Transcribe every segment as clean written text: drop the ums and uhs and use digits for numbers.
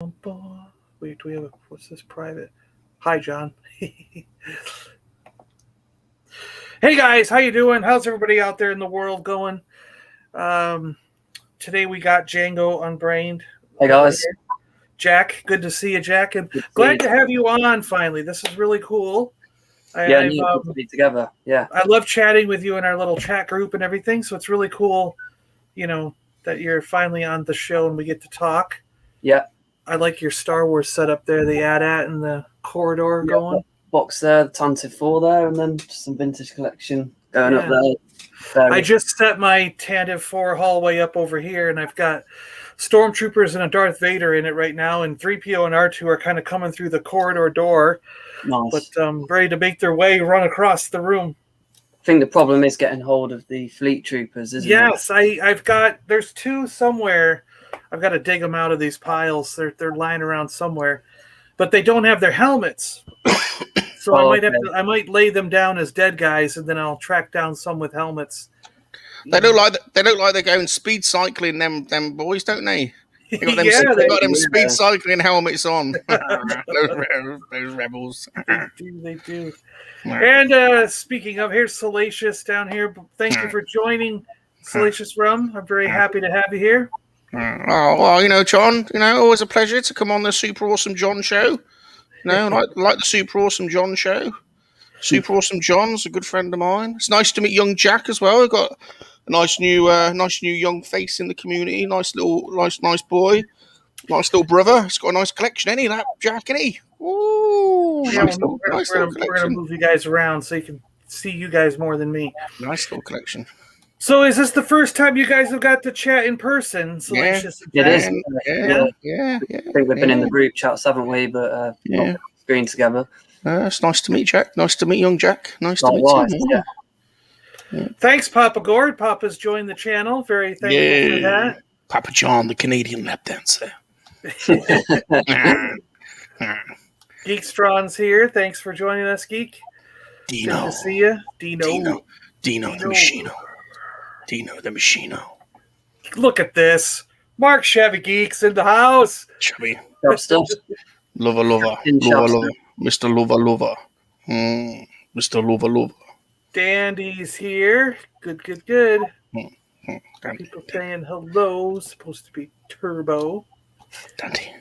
Wait, do we have what's this private? Hi, John. Hey guys, how you doing? How's everybody out there in the world going? Um, Today we got Jango Unbrained. Hey guys. Jack, good to see you, Jack, and glad to have you on finally. This is really cool. To be together. Yeah. I love chatting with you in our little chat group and everything, so it's really cool, that you're finally on the show and we get to talk. Yeah. I like your Star Wars setup there, the AT-AT and the corridor going. Box there, the Tantive 4 there, and then just some vintage collection going up there. I just set my Tantive 4 hallway up over here, and I've got Stormtroopers and a Darth Vader in it right now, and 3PO and R2 are kind of coming through the corridor door. Nice. But ready to make their way, run across the room. I think the problem is getting hold of the fleet troopers, isn't it? Yes, there's two somewhere. I've got to dig them out of these piles. They're lying around somewhere, but they don't have their helmets. So I might lay them down as dead guys, and then I'll track down some with helmets. They look like they're going speed cycling. Them boys, don't they? They got them speed cycling helmets on. those rebels. They do. And speaking of, here's Salacious down here. Thank you for joining, Salacious Rum. I'm very happy to have you here. Oh, well, John, always a pleasure to come on the Super Awesome John show. Like the Super Awesome John show. Super Awesome John's a good friend of mine. It's nice to meet young Jack as well. We've got a nice new young face in the community. Nice boy. Nice little brother. He's got a nice collection, ain't he, that Jack, ain't he? Ooh, yeah, we're gonna move you guys around so you can see you guys more than me. Nice little collection. So is this the first time you guys have got to chat in person? Salacious it is. Yeah. I think we've been in the group chats, haven't we? But not screen together. It's nice to meet Jack. Nice to meet young Jack. Nice to meet you. Yeah. Thanks, Papa Gord. Papa's joined the channel. Very thankful for that. Papa John, the Canadian lap dancer. Geekstron's here. Thanks for joining us, Geek. Dino. Good to see you. Dino the Machino. Dino the Machino. Look at this. Mark Shabby Geeks in the house. Shabby. Lover. Mr. Lover. Mr. Lover. Dandy's here. Good. People saying hello. Supposed to be Turbo. Dandy.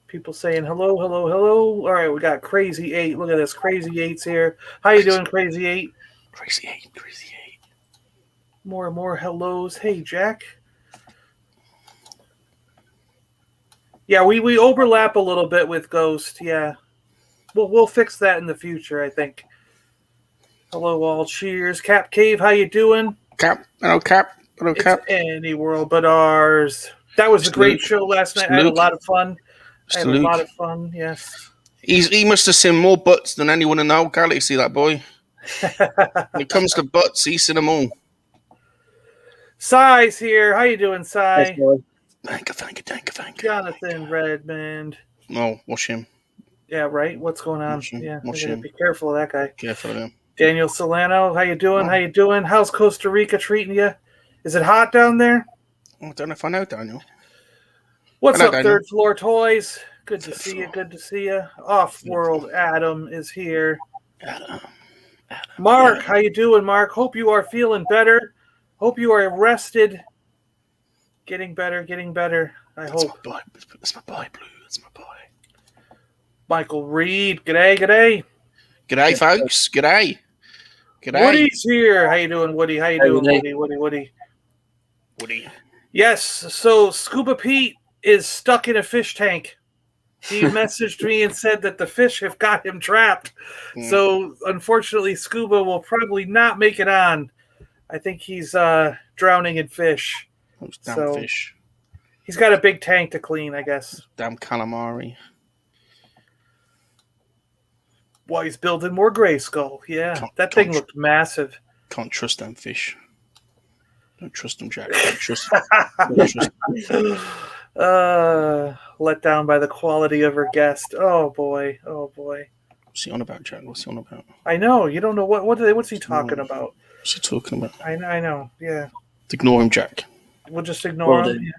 People saying hello. All right, we got Crazy 8. Look at this. Crazy 8's here. How you doing, Crazy 8? Crazy 8. More and more hellos. Hey, Jack. Yeah, we overlap a little bit with Ghost. Yeah. We'll fix that in the future, I think. Hello, all. Cheers. Cap Cave, how you doing? Cap. Hello, Cap. It's Anyworldbutours. That was a great show last night. I had a lot of fun. Yes. He must have seen more butts than anyone in the whole galaxy, that boy. When it comes to butts, he's seen them all. Sai's here. How you doing, Sai? Thank you. Jonathan Redmond. Oh, watch him. Yeah, right. What's going on? Watch him. Be careful of that guy. Careful of him. Daniel Solano, how you doing? How's Costa Rica treating you? Is it hot down there? I don't know if I know, Daniel. What's up, Daniel? Third Floor Toys? Good to see you. Off-World Adam is here. Adam. Mark, how you doing, Mark? Hope you are feeling better. Hope you are rested. Getting better. I hope. That's my boy, Blue. That's my boy. Michael Reed, g'day. G'day, folks. G'day. Woody's here. How you doing, Woody? Woody? Yes, so Scuba Pete is stuck in a fish tank. He messaged me and said that the fish have got him trapped. So, unfortunately, Scuba will probably not make it on. I think he's drowning in fish. Damn fish. He's got a big tank to clean, I guess. Damn calamari. Well, he's building more Grayskull. Yeah, that thing looked massive. Can't trust them fish. Don't trust them, Jack. Don't trust them. Let down by the quality of her guest. Oh boy. What's he on about, Jack? What's he on about? I know. You don't know what's he talking about? What's he talking about? I know. Yeah. Ignore him, Jack. We'll just ignore him.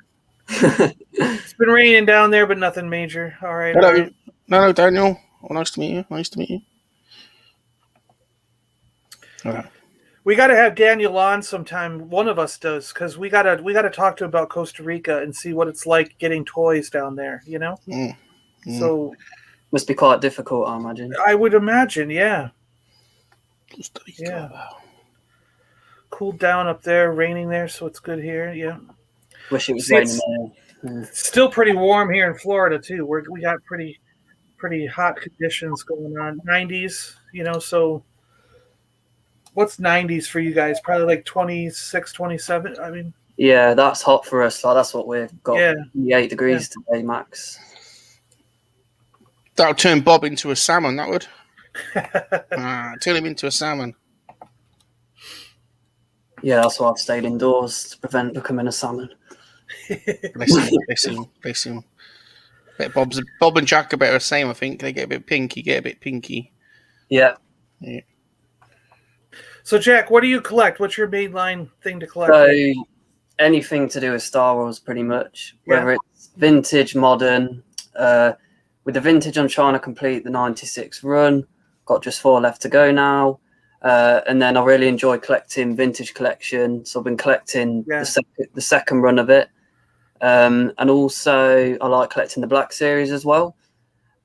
It's been raining down there, but nothing major. All right. Hello. All right. No, Daniel. Oh, nice to meet you. Nice to meet you. Okay. We got to have Daniel on sometime. One of us does, because we gotta talk to him about Costa Rica and see what it's like getting toys down there. You know. So must be quite difficult, I imagine. I would imagine, yeah. Costa Rica. Yeah. Cooled down up there, raining there, so it's good here. Yeah. Wish it was raining there. It's still pretty warm here in Florida too. We got pretty hot conditions going on. 90s, you know. So what's 90s for you guys? Probably like 26, 27. I mean. Yeah, that's hot for us. Like, that's what we've got. Yeah. 8 degrees today, max. That'll turn Bob into a salmon, that would. Turn him into a salmon. Yeah, that's why I've stayed indoors, to prevent becoming a salmon. Bless him. Bob and Jack are better the same, I think. They get a bit pinky. Yeah. So, Jack, what do you collect? What's your mainline thing to collect? So, anything to do with Star Wars, pretty much. Whether it's vintage, modern. With the vintage, I'm trying to complete the 96 run. Got just 4 left to go now. And then I really enjoy collecting vintage collection. So I've been collecting the second run of it. And also I like collecting the Black Series as well.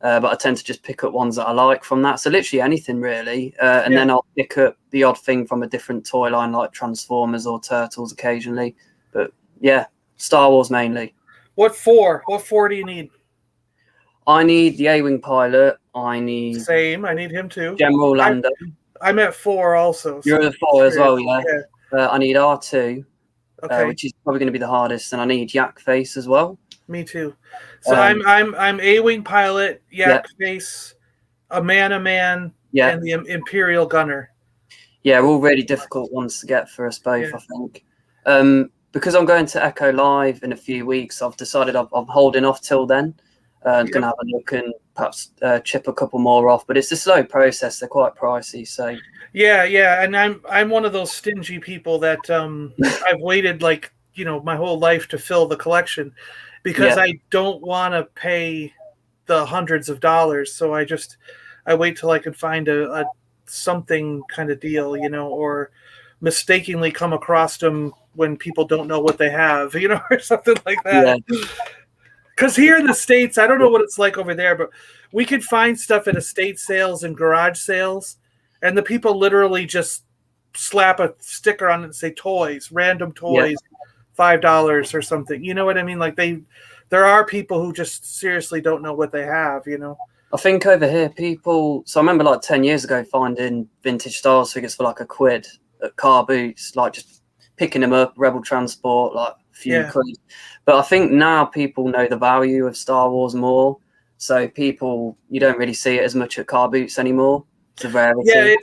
But I tend to just pick up ones that I like from that. So literally anything really. And then I'll pick up the odd thing from a different toy line like Transformers or Turtles occasionally. But yeah, Star Wars mainly. What 4? What 4 do you need? I need the A-Wing pilot. I need... Same. I need him too. General Lando. I'm at 4 also. You're at 4 as well, yeah. I need R2, which is probably going to be the hardest, and I need Yak Face as well. Me too. So I'm A-Wing pilot, Yak Face, a man, and the Imperial Gunner. Yeah, all really difficult ones to get for us both, I think. Because I'm going to Echo Live in a few weeks, I've decided I'm holding off till then. Going to have a look and perhaps chip a couple more off, but it's a slow process. They're quite pricey, so yeah. And I'm one of those stingy people that I've waited my whole life to fill the collection because I don't want to pay the hundreds of dollars. So I wait till I can find a something kind of deal, or mistakenly come across them when people don't know what they have, or something like that. Yeah. Because here in the States, I don't know what it's like over there, but we could find stuff at estate sales and garage sales, and the people literally just slap a sticker on it and say toys, random toys, $5 or something. You know what I mean? Like there are people who just seriously don't know what they have, I think over here so I remember like 10 years ago finding vintage Star Wars figures for like £1 at car boots, like just picking them up, Rebel Transport, like few quid. But I think now people know the value of Star Wars more. So you don't really see it as much at car boots anymore. It's a rarity. Yeah,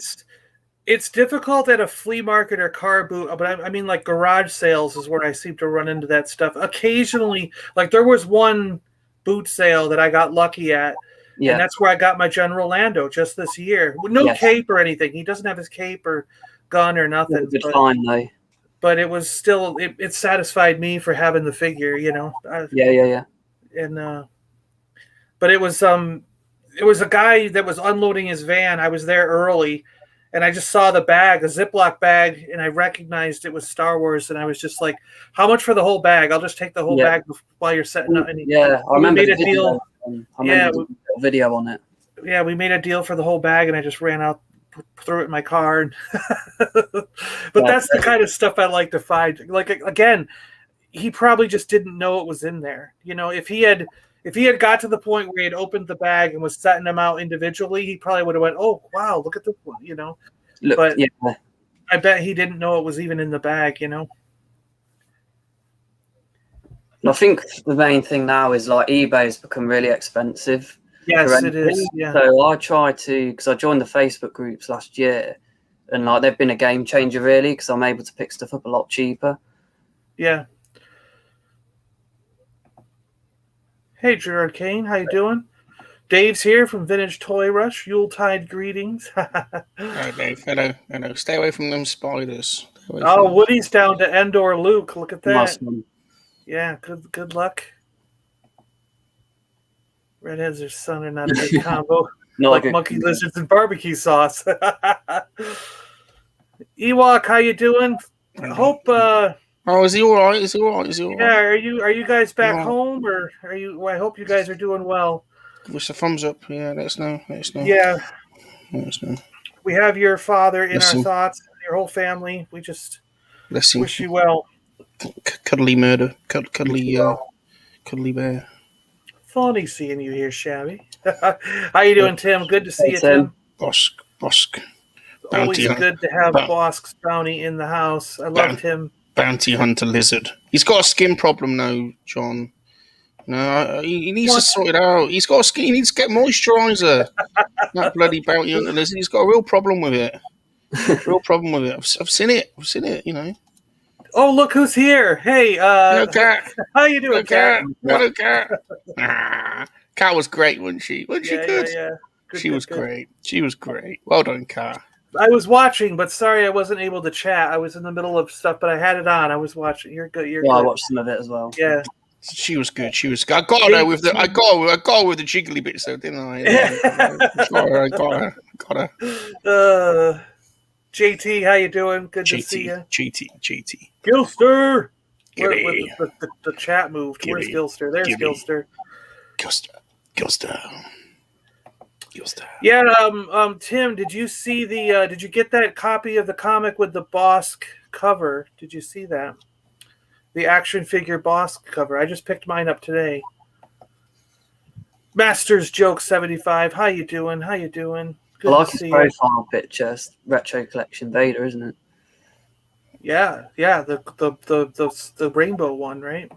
it's difficult at a flea market or car boot, but I mean like garage sales is where I seem to run into that stuff. Occasionally, like there was one boot sale that I got lucky at, and that's where I got my General Lando just this year. No cape or anything. He doesn't have his cape or gun or nothing. Good find though. But it was still it satisfied me for having the figure, Yeah. And but it was a guy that was unloading his van. I was there early, and I just saw the bag, a Ziploc bag, and I recognized it was Star Wars, and I was just like, "How much for the whole bag? I'll just take the whole bag while you're setting up." And I remember made a deal. A video on it. Yeah, we made a deal for the whole bag, and I just ran out. Threw it in my car, but that's the kind of stuff I like to find. Like again, he probably just didn't know it was in there. If he had got to the point where he had opened the bag and was setting them out individually, he probably would have went, "Oh wow, look at this one," Look, but I bet he didn't know it was even in the bag. I think the main thing now is like eBay has become really expensive. Yes, it is. Yeah. So I try to, because I joined the Facebook groups last year, and like they've been a game changer really, because I'm able to pick stuff up a lot cheaper. Yeah. Hey, Gerard Kane, how you doing? Dave's here from Vintage Toy Rush. Yuletide greetings. Hey, Dave. Hello. Stay away from them spiders. Woody's down to Endor Luke. Look at that. Nice one. Yeah, good luck. Redheads or sun are not a good combo. Not like a good monkey combo. lizards and barbecue sauce. Ewok, how you doing? Hope Oh, is he all right? Is he all right? Is he all yeah, right? are you guys back No. home or are you well, I hope you guys are doing well. Give us a thumbs up. Yeah, let us know. Let us know. Yeah, Let us know. we have your father in Bless our him. thoughts, your whole family. We just Bless him. wish you well. Cuddly murder. Cuddly bear. Funny seeing you here, Shabby. How you doing, Tim? Good to see you, Tim. Bosk. Always Bounty good to have Bounty. Bosk's bounty in the house. I loved him. Bounty hunter lizard. He's got a skin problem now, John. No, he needs to sort it out. He's got a skin. He needs to get moisturizer. That bloody bounty hunter lizard. He's got a real problem with it. I've seen it. You know. Oh, look who's here! Hey, Hello, Cat. how you doing, Cat? Hello, Cat. Cat was great, wasn't she? Wasn't she good? Yeah. She was great. She was great. Well done, Cat. I was watching, but sorry I wasn't able to chat. I was in the middle of stuff, but I had it on. I was watching. You're good. You're good. I watched some of it as well. Yeah. She was good. I got her with the jiggly bits though, didn't I? I got her. JT, how you doing? Good to see you. GT. Gilster! Where the chat moved. Where's Gilster? There's Gilster. Gilster. Yeah, Tim, did you see did you get that copy of the comic with the Bosk cover? Did you see that? The action figure Bosk cover. I just picked mine up today. Masters Joke 75. How you doing? Good I like to his see profile picture. It's Retro Collection Vader, isn't it? Yeah, the rainbow one, right?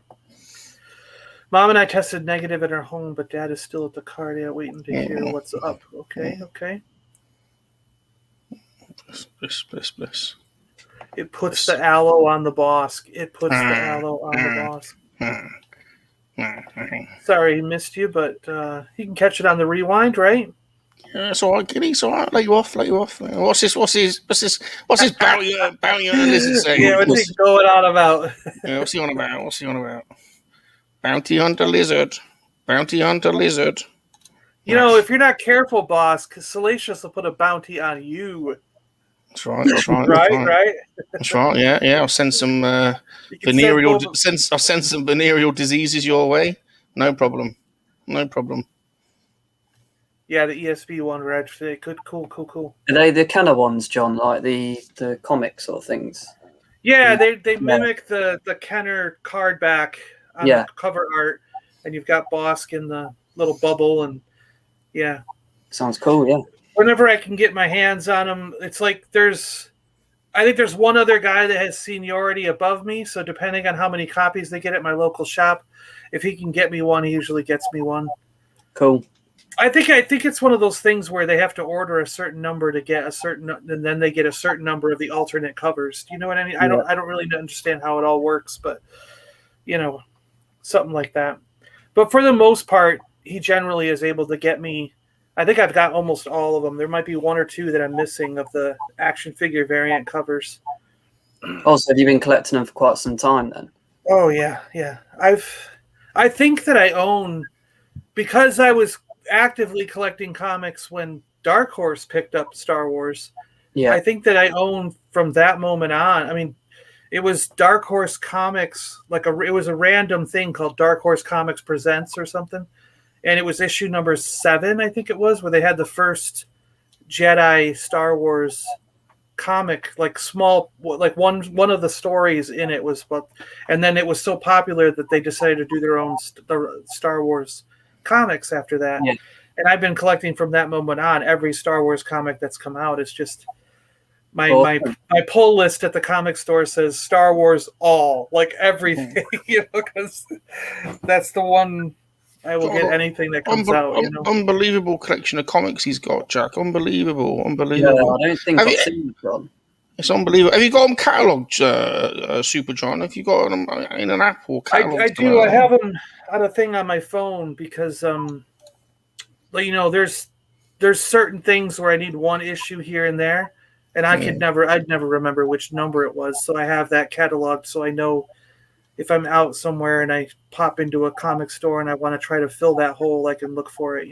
Mom and I tested negative at our home, but Dad is still at the cardia waiting to hear what's up. Okay. Bliss. It puts the aloe on the Bosk. Sorry he missed you, but he can catch it on the rewind, right? Yeah, it's all right, Giddy. It's all right. Let you off. What's his bounty hunter lizard saying? Yeah, what's he going on about? Yeah, what's he on about? Bounty hunter lizard. You know, if you're not careful, Bosk, Salacious will put a bounty on you. That's right. Right. That's right. Yeah. I'll send some venereal. I'll send some venereal diseases your way. No problem. Yeah, the ESP one, right? Good, cool. Are they the Kenner ones, John? Like the comic sort of things? Yeah, they mimic the Kenner card back on the cover art, and you've got Bosk in the little bubble, and yeah. Sounds cool, yeah. Whenever I can get my hands on them, it's like I think there's one other guy that has seniority above me, so depending on how many copies they get at my local shop, if he can get me one, he usually gets me one. Cool. I think it's one of those things where they have to order a certain number to get a certain, and then they get a certain number of the alternate covers. Do you know what I mean? I don't really understand how it all works, but something like that. But for the most part, he generally is able to get me. I think I've got almost all of them. There might be one or two that I'm missing of the action figure variant covers. Also, have you been collecting them for quite some time then? Oh yeah. I think that I own, because I was actively collecting comics when Dark Horse picked up Star Wars. Yeah. I think that I own from that moment on. I mean, it was Dark Horse Comics, it was a random thing called Dark Horse Comics Presents or something. And it was issue number 7, I think it was, where they had the first Jedi Star Wars comic, small, one of the stories in it was, and then it was so popular that they decided to do their own Star Wars comics after that. Yeah. And I've been collecting from that moment on. Every Star Wars comic that's come out, it's just my pull list at the comic store says Star Wars all, everything, because that's the one I will get anything that comes out. Unbelievable collection of comics he's got, Jack. Unbelievable. Yeah, I don't think I've seen it, John. It's unbelievable. Have you got them catalogued, Super John? Have you got them in an app or catalogued? I do. I have them on a thing on my phone because, there's certain things where I need one issue here and there, and I'd never remember which number it was. So I have that cataloged, so I know, if I'm out somewhere and I pop into a comic store and I want to try to fill that hole, I can look for it.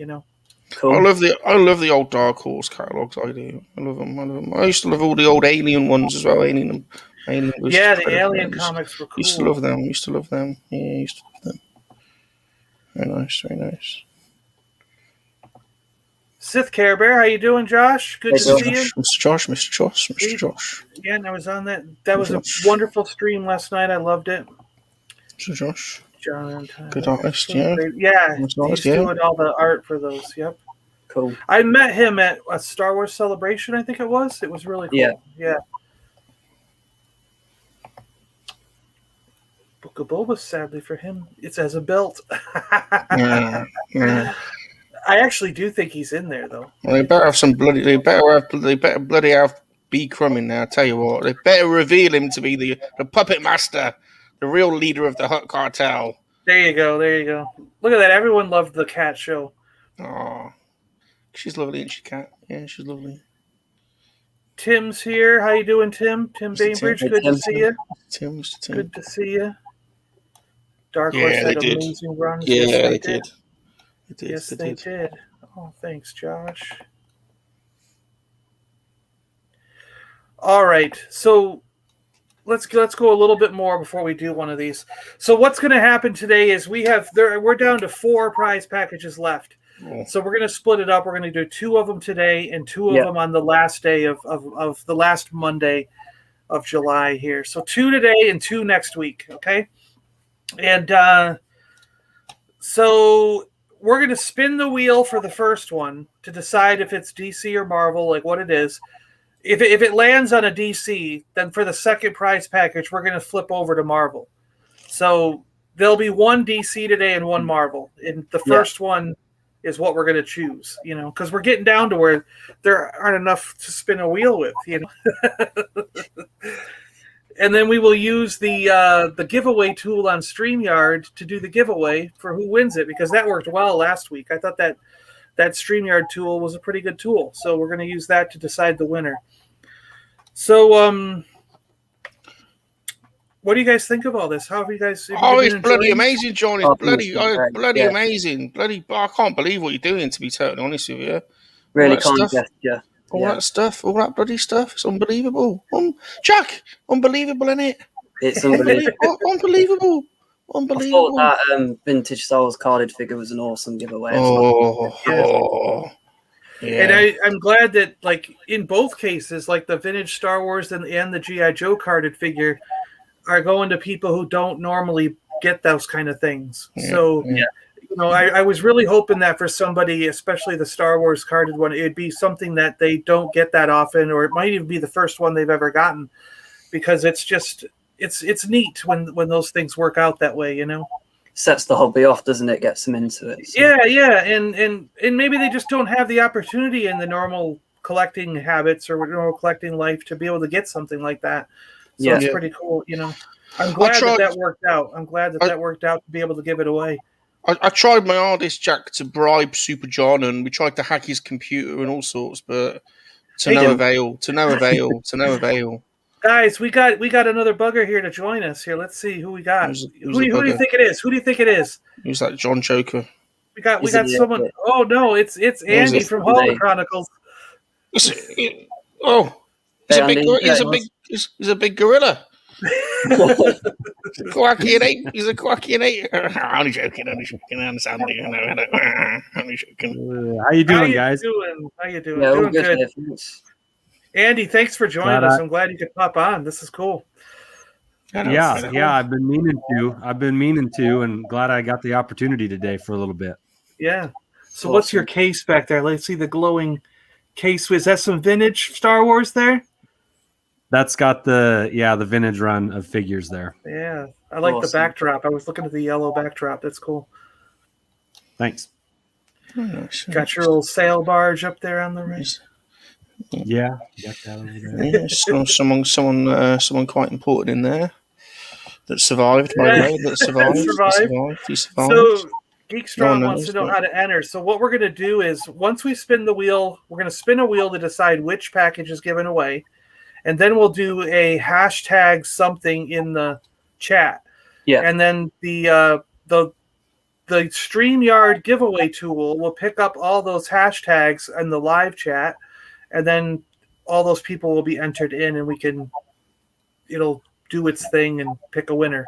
Cool. I love the old Dark Horse catalogs. I do. I love them. I used to love all the old Alien ones as well. Alien. Yeah, the Alien comics were cool. Used to love them. Yeah, used to love them. Very nice. Very nice. Sith Care Bear, how you doing, Josh? Good to see you. Mr. Josh. Again, I was on that. That was a wonderful stream last night. I loved it. Mr. Josh. John, good artist, yeah. Yeah, he's doing all the art for those. Yep. Cool. I met him at a Star Wars Celebration, I think it was. It was really cool. Yeah. Book of Boba, sadly for him, it's as a belt. yeah. I actually do think he's in there, though. Well, they better have some bloody. They better bloody have B. Crumb in there. I tell you what, they better reveal him to be the puppet master, the real leader of the Hutt cartel. There you go. Look at that. Everyone loved the cat show. Oh, she's lovely, isn't she, Cat? Yeah, she's lovely. Tim's here. How you doing, Tim? Tim Bainbridge. Good to see you. Tim. Good to see you. Dark Horse had amazing runs. Yeah, they did. Yes, they did. Oh, thanks, Josh. All right, so let's go a little bit more before we do one of these. So what's going to happen today is we're down to 4 prize packages left. Oh. So we're going to split it up. We're going to do 2 of them today and 2 of them on the last day of the last Monday of July here. So 2 today and 2 next week. Okay, and so we're going to spin the wheel for the first one to decide if it's DC or Marvel, like what it is. If it lands on a DC, then for the second prize package, we're going to flip over to Marvel. So there'll be 1 DC today and 1 Marvel. And the first one is what we're going to choose, because we're getting down to where there aren't enough to spin a wheel with, And then we will use the giveaway tool on StreamYard to do the giveaway for who wins it, because that worked well last week. I thought that StreamYard tool was a pretty good tool. So we're going to use that to decide the winner. So what do you guys think of all this? How have you guys... it's bloody amazing, John. It's bloody amazing. I can't believe what you're doing, to be totally honest with you. Really kind gesture. All that bloody stuff. It's unbelievable. Jack, unbelievable, isn't it? It's unbelievable. Unbelievable. I thought that vintage Star Wars carded figure was an awesome giveaway. Yeah. And I'm glad that, like, in both cases, like the vintage Star Wars and the G.I. Joe carded figure are going to people who don't normally get those kind of things. I was really hoping that for somebody, especially the Star Wars carded one, it'd be something that they don't get that often, or it might even be the first one they've ever gotten, because it's just it's neat when those things work out that way, Sets the hobby off, doesn't it? Gets them into it. So. Yeah, and maybe they just don't have the opportunity in the normal collecting habits or normal collecting life to be able to get something like that. So it's pretty cool, I'm glad that worked out. I'm glad that worked out to be able to give it away. I tried my hardest, Jack, to bribe Super John, and we tried to hack his computer and all sorts, but to no avail. Guys, we got another bugger here to join us here. Let's see who we got. Who do you think it is? Who do you think it is? Who's that? John Joker. We got someone. Oh no, it's Andy from Holochronicles. He's a big gorilla. Quacky and ape. He's a quacky and ape. I'm only joking. I understand you. I'm joking. How you doing, guys? How you doing? Yeah, doing good. Andy, thanks for joining us. I'm glad you could pop on. This is cool. Yeah. I've been meaning to, and glad I got the opportunity today for a little bit. Yeah. So what's your case back there? Let's see the glowing case. Is that some vintage Star Wars there? That's got the vintage run of figures there. Yeah, I like the backdrop. I was looking at the yellow backdrop. That's cool. Thanks. Got your old sail barge up there on the right. Yeah, got that over there. Someone quite important in there that survived. By the way, that survived. He survived. So Geekstrong wants to know how to enter. So what we're going to do is, once we spin the wheel, we're going to spin a wheel to decide which package is given away. And then we'll do a hashtag something in the chat. Yeah. And then the StreamYard giveaway tool will pick up all those hashtags in the live chat, and then all those people will be entered in, and it'll do its thing and pick a winner.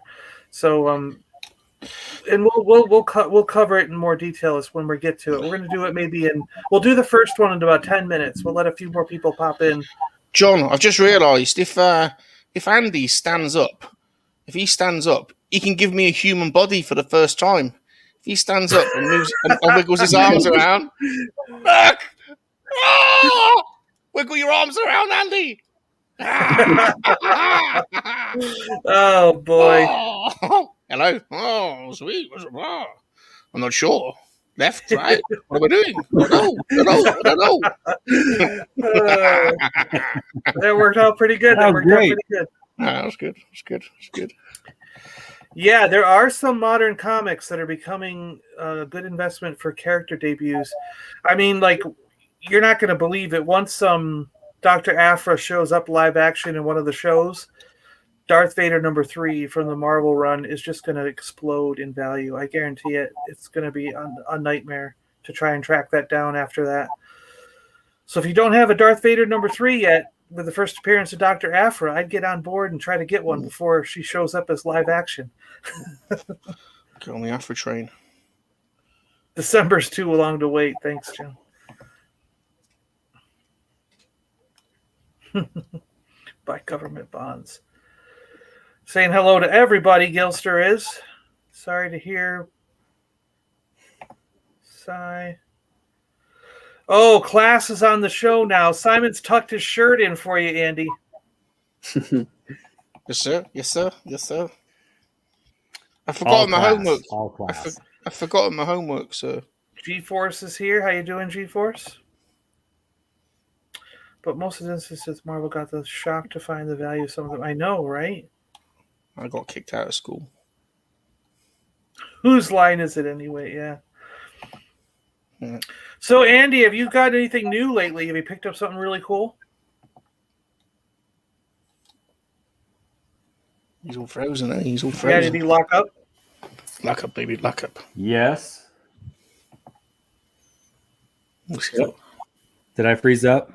So and we'll cover it in more detail when we get to it. We're going to do it we'll do the first one in about 10 minutes. We'll let a few more people pop in. John, I've just realised if Andy stands up, he can give me a human body for the first time. If he stands up and moves and wiggles his arms around, look! Oh! Wiggle your arms around, Andy! Oh boy! Oh, hello. Oh, sweet. I'm not sure. Left, right. What am I doing? I don't know. That worked out pretty good. That was great. That was good. It's good. Yeah, there are some modern comics that are becoming a good investment for character debuts. I mean, like, you're not going to believe it. Once Dr. Aphra shows up live action in one of the shows, Darth Vader #3 from the Marvel run is just going to explode in value. I guarantee it. It's going to be a nightmare to try and track that down after that. So if you don't have a Darth Vader #3 yet, with the first appearance of Dr. Aphra, I'd get on board and try to get one before she shows up as live action. Get on the Aphra train. December's too long to wait. Thanks, Jim. Buy government bonds. Saying hello to everybody, Gilster is. Sorry to hear. Sigh. Oh, class is on the show now. Simon's tucked his shirt in for you, Andy. Yes, sir. I forgot my homework. All class. I forgot my homework, sir. G-Force is here. How you doing, G-Force? But most of the instances, Marvel got the shock to find the value of some of them. I know, right? I got kicked out of school. Whose line is it anyway? Yeah. Yeah. So, Andy, have you got anything new lately? Have you picked up something really cool? He's all frozen, eh? He's all Yeah, frozen. did he lock up? Lock up, baby, lock up. Yes. What's he got? Did I freeze up?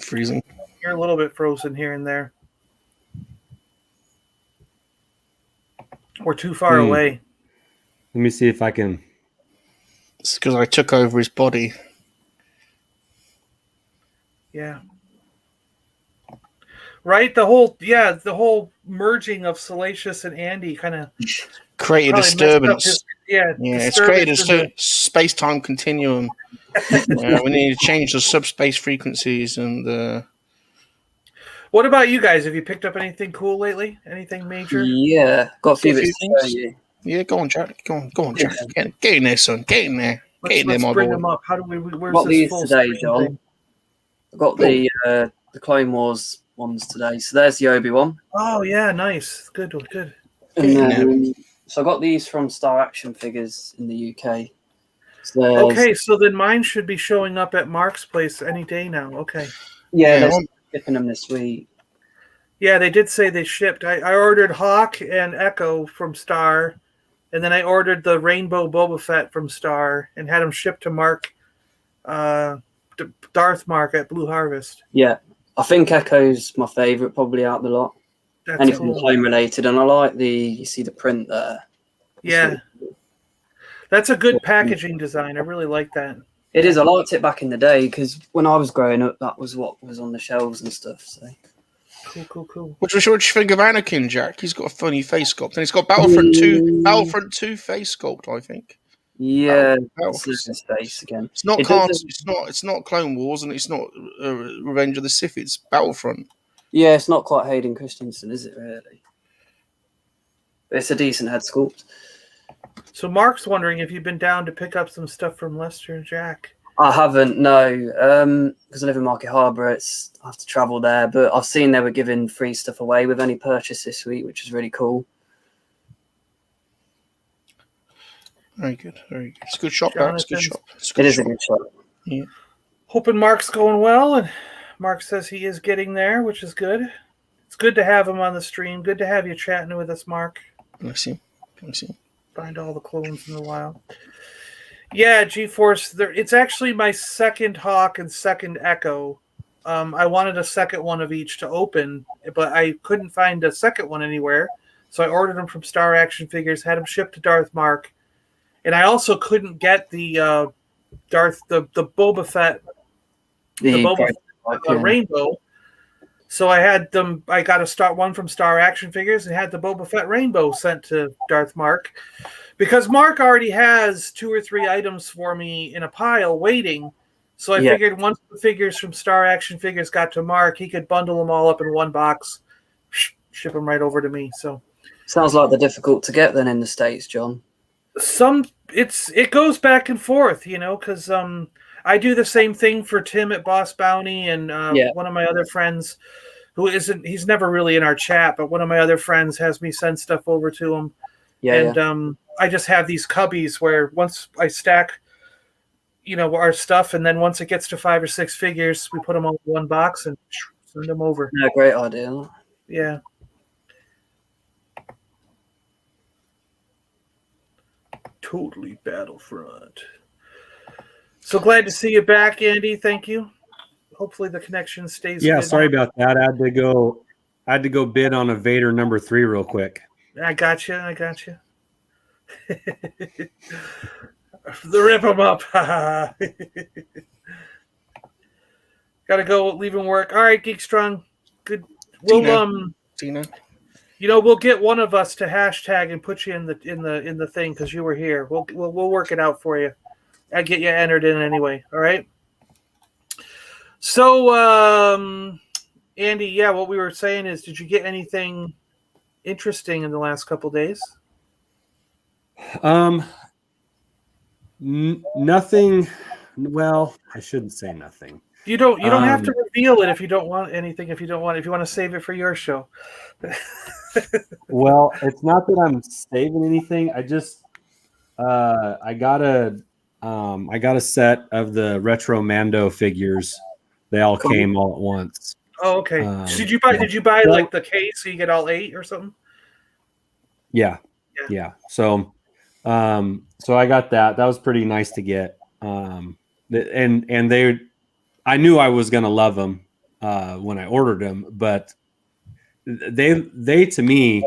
Freezing. You're a little bit frozen here and there. We're too far away. Let me see if I can. It's because I took over his body. Yeah. Right? The whole merging of Salacious and Andy kind of created a disturbance. It's created a space-time continuum. We need to change the subspace frequencies and. What about you guys? Have you picked up anything cool lately? Anything major? Yeah, got a few bits to show you. Yeah, go on, Jack. Go on, Jack. Get in there, son. Get in there. Let's bring them up. How do we? Where's got this these full today, screen John. thing? I got the Clone Wars ones today. So there's the Obi-Wan. Oh yeah, nice. Good. And then, so I got these from Star Action Figures in the UK. Okay, so then mine should be showing up at Mark's place any day now. Okay. Yeah, they're shipping them this week. Yeah, they did say they shipped. I ordered Hawk and Echo from Star, and then I ordered the Rainbow Boba Fett from Star and had them shipped to Mark, Darth Mark at Blue Harvest. Yeah, I think Echo's my favourite probably out of the lot. That's anything cool. home related, and I like you see the print there. Yeah. That's a good packaging design. I really like that. It is. I liked it back in the day because when I was growing up, that was what was on the shelves and stuff. So cool. What do you think of Anakin, Jack? He's got a funny face sculpt, and he's got Battlefront 2 face sculpt, I think. Yeah, it's his face again. It's not It's not Clone Wars, and it's not Revenge of the Sith. It's Battlefront. Yeah, it's not quite Hayden Christensen, is it? Really? But it's a decent head sculpt. So Mark's wondering if you've been down to pick up some stuff from Lester and Jack. I haven't, no. Because I live in Market Harbour, I have to travel there. But I've seen they were giving free stuff away with any purchase this week, which is really cool. Very good. It's a good shop, It's a good shop. It is a good shop. Yeah. Hoping Mark's going well, and Mark says he is getting there, which is good. It's good to have him on the stream. Good to have you chatting with us, Mark. Bless you. Let me see. Find all the clones in the wild. Yeah, G-Force. It's actually my second Hawk and second Echo. I wanted a second one of each to open, but I couldn't find a second one anywhere. So I ordered them from Star Action Figures, had them shipped to Darth Mark, and I also couldn't get the Boba Fett, Rainbow. So I had them. I got one from Star Action Figures and had the Boba Fett Rainbow sent to Darth Mark, because Mark already has 2 or 3 items for me in a pile waiting. So I figured once the figures from Star Action Figures got to Mark, he could bundle them all up in one box, ship them right over to me. So sounds like they're difficult to get then in the States, John. It goes back and forth, because I do the same thing for Tim at Boss Bounty, and one of my other friends he's never really in our chat, but one of my other friends has me send stuff over to him. I just have these cubbies where once I stack, our stuff, and then once it gets to 5 or 6 figures, we put them all in one box and send them over. Yeah, great idea. Yeah. Totally Battlefront. So glad to see you back, Andy. Thank you. Hopefully the connection stays. Yeah, good. sorry about that. I had to go bid on a Vader number 3 real quick. I got you. Rip them up. Gotta go, leaving work. All right, Geek Strong. Good. We'll Tina. We'll get one of us to hashtag and put you in the thing because you were here. We'll work it out for you. I'll get you entered in anyway. All right. So, Andy, what we were saying is, did you get anything interesting in the last couple days? Nothing. Well, I shouldn't say nothing. You don't have to reveal it if you don't want anything. If you want to save it for your show. Well, it's not that I'm saving anything. I just I got a set of the Retro Mando figures. They all came all at once. Oh, okay. Did you buy like the case so you get all 8 or something? Yeah. So I got that. That was pretty nice to get. And I knew I was gonna love them when I ordered them, but they to me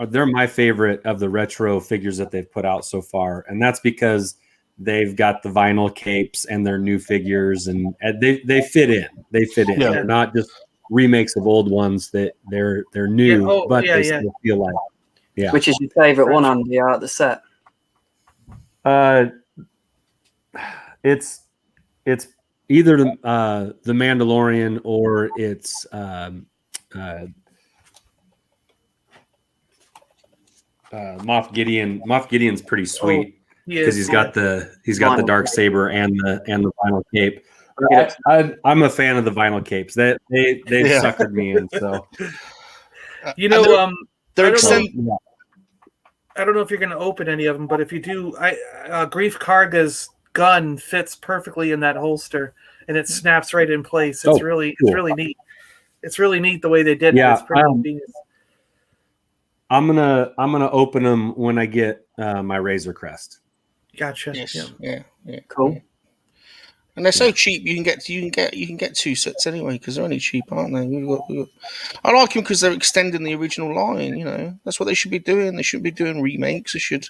they're my favorite of the retro figures that they've put out so far, and that's because they've got the vinyl capes and their new figures, and they fit in. They fit in. Yeah. They're not just remakes of old ones. That they're new, but they still feel like. Yeah. Which is your favorite one, Andy, out of the set? It's either the Mandalorian or it's Moff Gideon. Moff Gideon's pretty sweet because he's got the dark saber and the vinyl cape. I'm a fan of the vinyl capes. They suckered me in. So they're I don't know if you're going to open any of them, but if you do, Grief Karga's gun fits perfectly in that holster, and it snaps right in place. It's really neat. It's really neat the way they did it. It's pretty ingenious. I'm gonna open them when I get my Razor Crest. Gotcha. Yes. Yeah. Cool. And they're so cheap. You can get 2 sets anyway because they're only cheap, aren't they? I like them because they're extending the original line. That's what they should be doing. They shouldn't be doing remakes. They should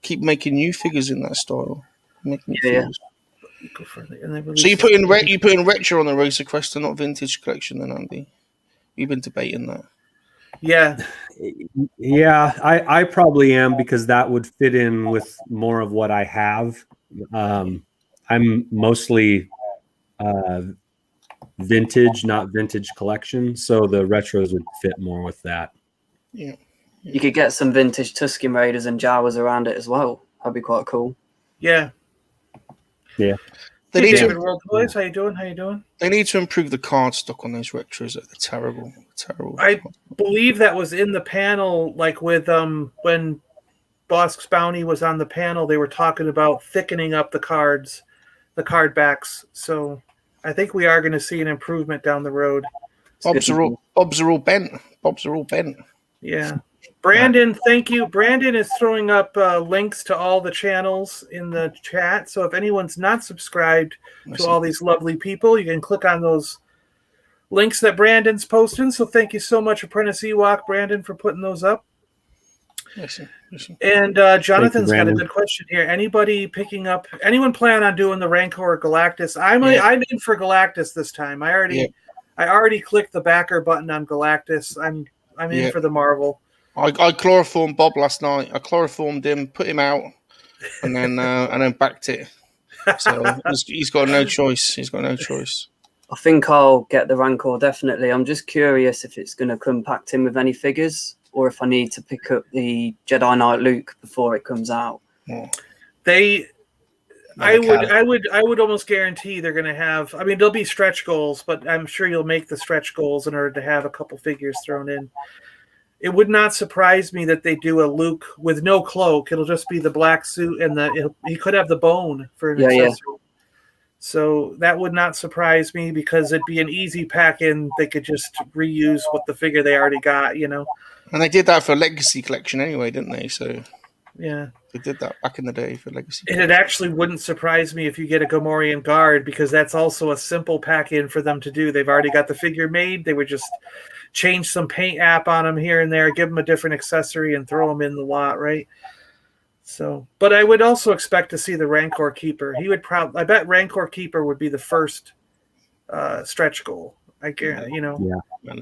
keep making new figures in that style. Figures. So you put in retro on the Razor Crest and not vintage collection, then, Andy? You've been debating that. Yeah. Yeah, I probably am because that would fit in with more of what I have. I'm mostly vintage, not vintage collection, so the retros would fit more with that. Yeah. You could get some vintage Tusken Raiders and Jawas around it as well. That'd be quite cool. Yeah. Hey, Anyworldbutours, how you doing? They need to improve the card stock on those retros. They're terrible. I believe that was in the panel, like with when Bosk's Bounty was on the panel, they were talking about thickening up the cards, the card backs. So I think we are going to see an improvement down the road. Bobs are all bent. Yeah. Brandon, thank you. Brandon is throwing up links to all the channels in the chat. So if anyone's not subscribed to all these lovely people, you can click on those links that Brandon's posting. So thank you so much, Apprentice Ewok, Brandon, for putting those up. Listen. And Jonathan's got a good question here. Anyone plan on doing the Rancor or Galactus? I'm in for Galactus this time. I already clicked the backer button on Galactus. I'm in for the Marvel. I chloroformed Bob last night. I chloroformed him, put him out, and then backed it. So he's got no choice. He's got no choice. I think I'll get the Rancor, definitely. I'm just curious if it's going to come packed in with any figures, or if I need to pick up the Jedi Knight Luke before it comes out. Yeah. I would almost guarantee they're going to have. I mean, there'll be stretch goals, but I'm sure you'll make the stretch goals in order to have a couple figures thrown in. It would not surprise me that they do a Luke with no cloak. It'll just be the black suit, and he could have the bone for an accessory. Yeah. So that would not surprise me because it'd be an easy pack-in. They could just reuse what the figure they already got, you know. And they did that for Legacy Collection anyway, didn't they? So yeah, they did that back in the day for Legacy. And it actually wouldn't surprise me if you get a Gamorrean Guard, because that's also a simple pack-in for them to do. They've already got the figure made. They would just change some paint app on them here and there, give them a different accessory, and throw them in the lot, right? So, but I would also expect to see the Rancor Keeper. He would I bet Rancor Keeper would be the first stretch goal. I guarantee, you know. Yeah.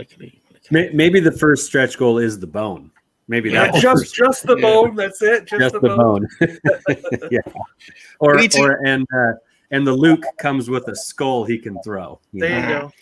Maybe the first stretch goal is the bone. Maybe that's just the bone. That's it. Just the bone. Yeah. And the Luke comes with a skull he can throw. There you go.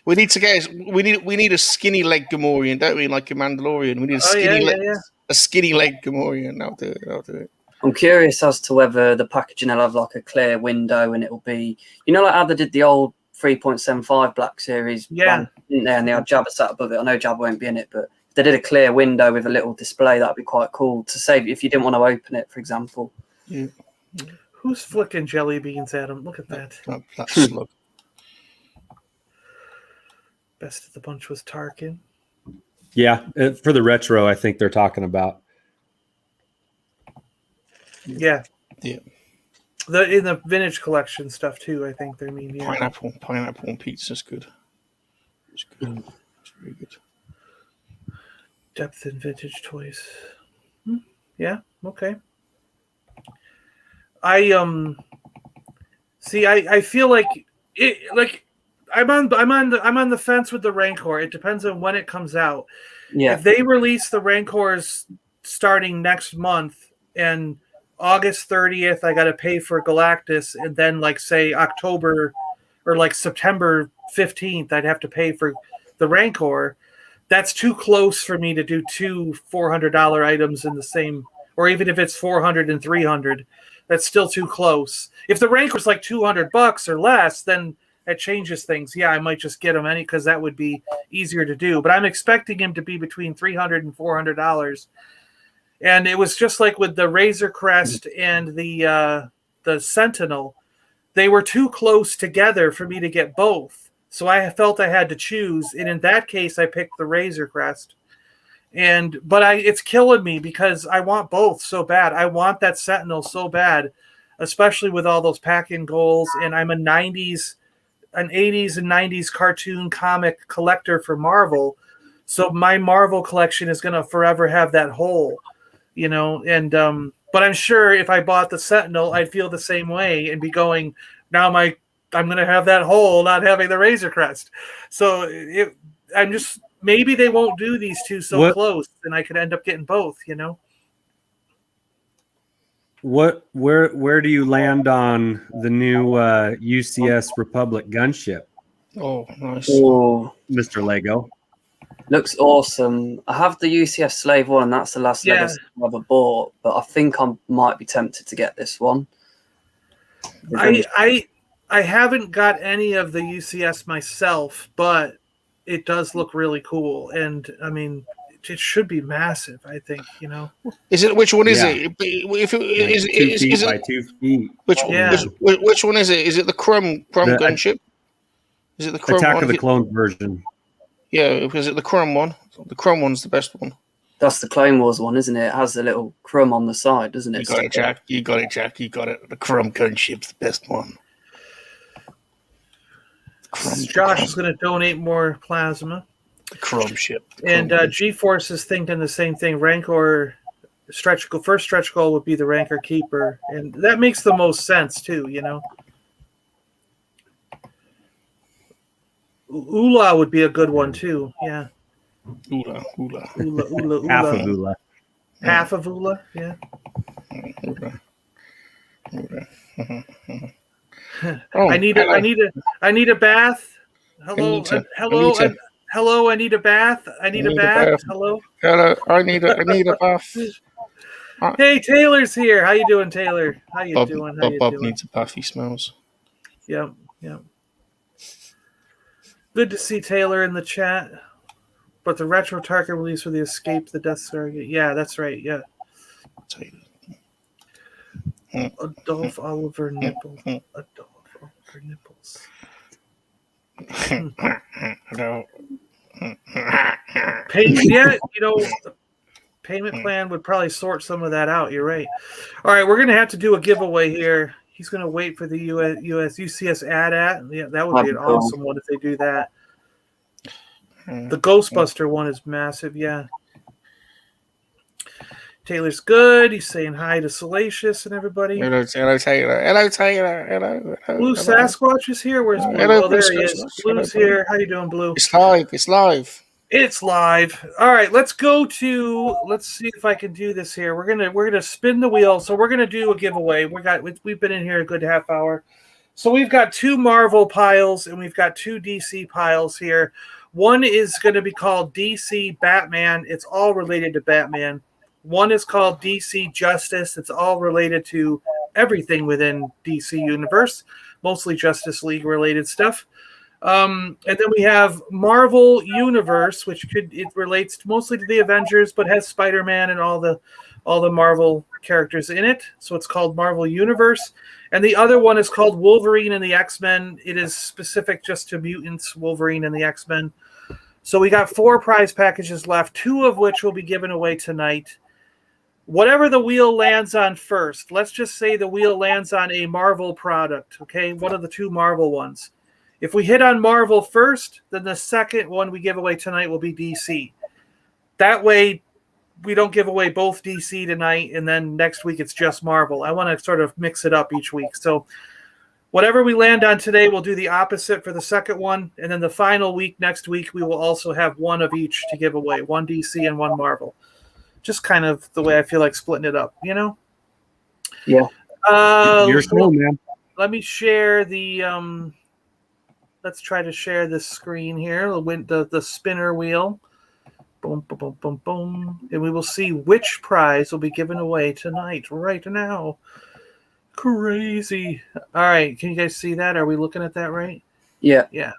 We need a skinny leg Gamorrean, don't we? Like a Mandalorian. We need a skinny leg Gamorrean. I'll do it. I'm curious as to whether the packaging will have like a clear window and it'll be, you know, like how they did the old 3.75 Black Series. Yeah. Didn't they? And they had Jabba sat above it. I know Jabba won't be in it, but if they did a clear window with a little display, that'd be quite cool to save if you didn't want to open it, for example. Yeah. Who's flicking jelly beans at him? Look at that. That slug. Best of the bunch was Tarkin. Yeah, for the retro, I think they're talking about. Yeah. Yeah. In the vintage collection stuff too, I think they mean. Yeah. Pineapple and pizza's good. It's good. It's very good. Depth in vintage toys. Yeah. Okay. I feel like it. Like I'm on the fence with the Rancor. It depends on when it comes out. Yeah. If they release the Rancors starting next month and August 30th, I got to pay for Galactus, and then like say October or like September 15th, I'd have to pay for the Rancor. That's too close for me to do two $400 items in the same, or even if it's 400 and 300, that's still too close. If the Rancor's like $200 or less, then that changes things. Yeah, I might just get him because that would be easier to do. But I'm expecting him to be between $300 and $400. And it was just like with the Razor Crest and the Sentinel. They were too close together for me to get both. So I felt I had to choose. And in that case, I picked the Razor Crest. But it's killing me because I want both so bad. I want that Sentinel so bad, especially with all those pack-in goals. And I'm an 80s and 90s cartoon comic collector for Marvel. So my Marvel collection is going to forever have that hole, you know. And but I'm sure if I bought the Sentinel, I'd feel the same way and be going, now I'm going to have that hole not having the Razor Crest. So I'm just, maybe they won't do these two so close, and I could end up getting both, you know. Where do you land on the new UCS Republic gunship? Oh, nice. Oh, Mr. Lego. Looks awesome. I have the UCS Slave one, and that's the last Lego I've ever bought, but I think I might be tempted to get this one. I haven't got any of the UCS myself, but it does look really cool. And I mean, it should be massive, I think, you know. Is it, which one is it? If it is, 2 feet by 2 feet. Which one is it? Is it the Crumb gunship? Is it the Crumb Attack one? of the Clones version? Yeah, is it the Crumb one? The Crumb one's the best one. That's the Clone Wars one, isn't it? It has the little crumb on the side, doesn't it? You got it, Jack. You got it, Jack. You got it. The crumb cone ship's the best one. Josh is going to donate more plasma. The crumb ship. And G-Force is thinking the same thing. Rancor stretch goal. First stretch goal would be the Rancor Keeper. And that makes the most sense, too, you know. Ula would be a good one, too. Yeah. Ula. Half of Ula. Half of Ula, yeah. Oh, I need a bath. Hello. Hello, I need a bath. I need a bath. Hello. Hello, I need a bath. Hey, Taylor's here. How you doing, Taylor? How you doing? Bob needs a bath. He smells. Yep. Good to see Taylor in the chat. But the retro target release for the Escape the Death Star. Yeah, that's right. Yeah. Adolf Oliver Nipples. No. Payment plan would probably sort some of that out. You're right. All right, we're gonna have to do a giveaway here. He's gonna wait for the US UCS AT-AT. Yeah, that would be an awesome one if they do that. The Ghostbuster one is massive, yeah. Taylor's good. He's saying hi to Salacious and everybody. Hello, Taylor. Hello, Taylor. Blue Sasquatch is here. Where's Blue? Hello, There Blue he is. Sasquatch. Blue's here. How you doing, Blue? It's live. It's live. All right, let's see if I can do this here. We're gonna spin the wheel. So we're gonna do a giveaway. We've been in here a good half hour. So we've got 2 Marvel piles and we've got 2 DC piles here. One is going to be called DC Batman. It's all related to Batman. One is called DC Justice. It's all related to everything within DC Universe, mostly Justice League related stuff. And then we have Marvel Universe, which relates mostly to the Avengers, but has Spider-Man and all the Marvel characters in it. So it's called Marvel Universe. And the other one is called Wolverine and the X-Men. It is specific just to mutants, Wolverine and the X-Men. So we got 4 prize packages left, 2 of which will be given away tonight. Whatever the wheel lands on first, let's just say the wheel lands on a Marvel product, okay? One of the 2 Marvel ones. If we hit on Marvel first, then the second one we give away tonight will be DC. That way, we don't give away both DC tonight, and then next week it's just Marvel. I want to sort of mix it up each week. So whatever we land on today, we'll do the opposite for the second one. And then the final week, next week, we will also have one of each to give away, 1 DC and 1 Marvel. Just kind of the way I feel like splitting it up, you know? Yeah. Your show, man. Let me share the let's try to share this screen here, the spinner wheel. Boom, boom, boom, boom, boom. And we will see which prize will be given away tonight, right now. Crazy. All right. Can you guys see that? Are we looking at that right? Yeah. Yeah.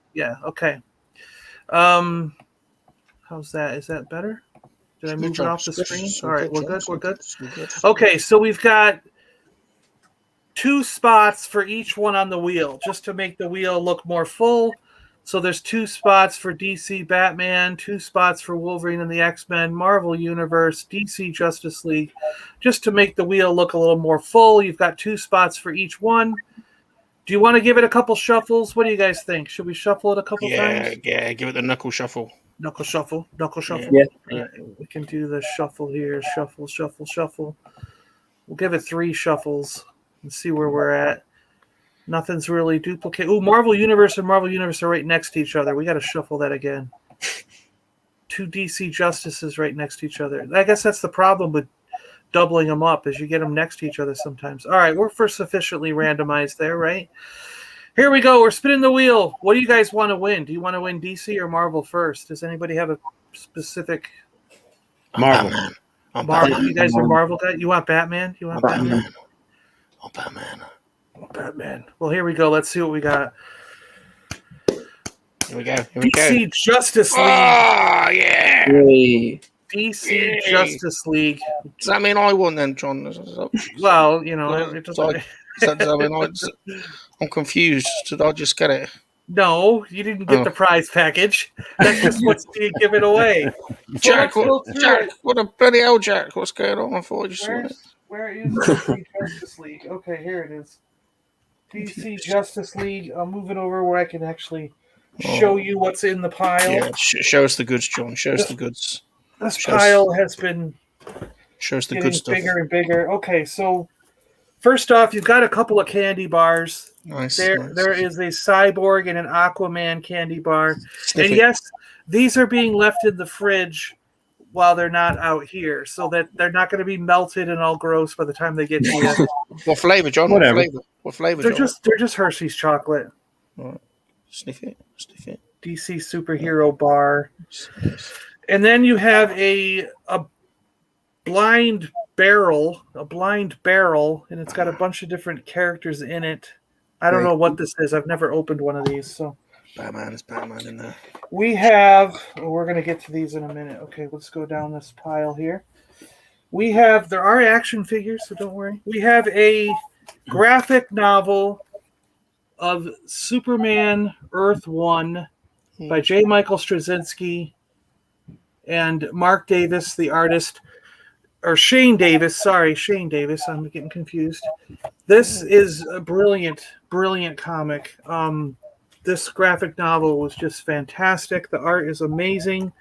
Okay. How's that? Is that better? Did I move it off the screen? All right. We're good. Okay. So we've got 2 spots for each one on the wheel, just to make the wheel look more full. So there's 2 spots for DC Batman, 2 spots for Wolverine and the X-Men, Marvel Universe, DC Justice League, just to make the wheel look a little more full. You've got 2 spots for each one. Do you want to give it a couple shuffles? What do you guys think? Should we shuffle it a couple times? Yeah, give it the knuckle shuffle. Knuckle shuffle. Yeah. Right, we can do the shuffle here. Shuffle. We'll give it 3 shuffles and see where we're at. Nothing's really duplicated. Ooh, Marvel Universe and Marvel Universe are right next to each other. We got to shuffle that again. 2 DC Justices right next to each other. I guess that's the problem with doubling them up, is you get them next to each other sometimes. All right, we're first sufficiently randomized there, right? Here we go. We're spinning the wheel. What do you guys want to win? Do you want to win DC or Marvel first? Does anybody have a specific? Marvel. Marvel. You guys are Marvel guys? You want Batman? You want Batman? Batman. Well, here we go. Let's see what we got. Here we go. DC Justice League. Oh, yeah. Hey. DC Justice League. Does that mean I won then, John? Well, you know, it doesn't. I'm confused. Did I just get it? No, you didn't get Oh. the prize package. That's just what's being given away. So Jack, let's go through Jack, it. what a bloody hell, Jack? What's going on? I thought I just saw it. Where is DC Justice League? Okay, here it is. DC Justice League. I'll move it over where I can actually show you what's in the pile. Yeah, show us the goods, John. Show us the goods. This pile has been show us the getting good stuff. bigger and bigger. Okay, so first off, you've got a couple of candy bars. Nice. There is a Cyborg and an Aquaman candy bar. Sniff and it. yes, these are being left in the fridge while they're not out here, so that they're not going to be melted and all gross by the time they get to you. What flavor, John? Whatever. What flavor? They're John? just Hershey's chocolate. Right. Sniff it. DC superhero bar. And then you have a blind barrel, and it's got a bunch of different characters in it. I don't know what this is. I've never opened one of these, so Batman in there. we have. We're going to get to these in a minute. Okay, let's go down this pile here. There are action figures, so don't worry. We have a graphic novel of Superman Earth 1 by J. Michael Straczynski and Mark Davis, the artist. Or Shane Davis. Sorry, Shane Davis. I'm getting confused. This is a brilliant comic. This graphic novel was just fantastic. The art is amazing.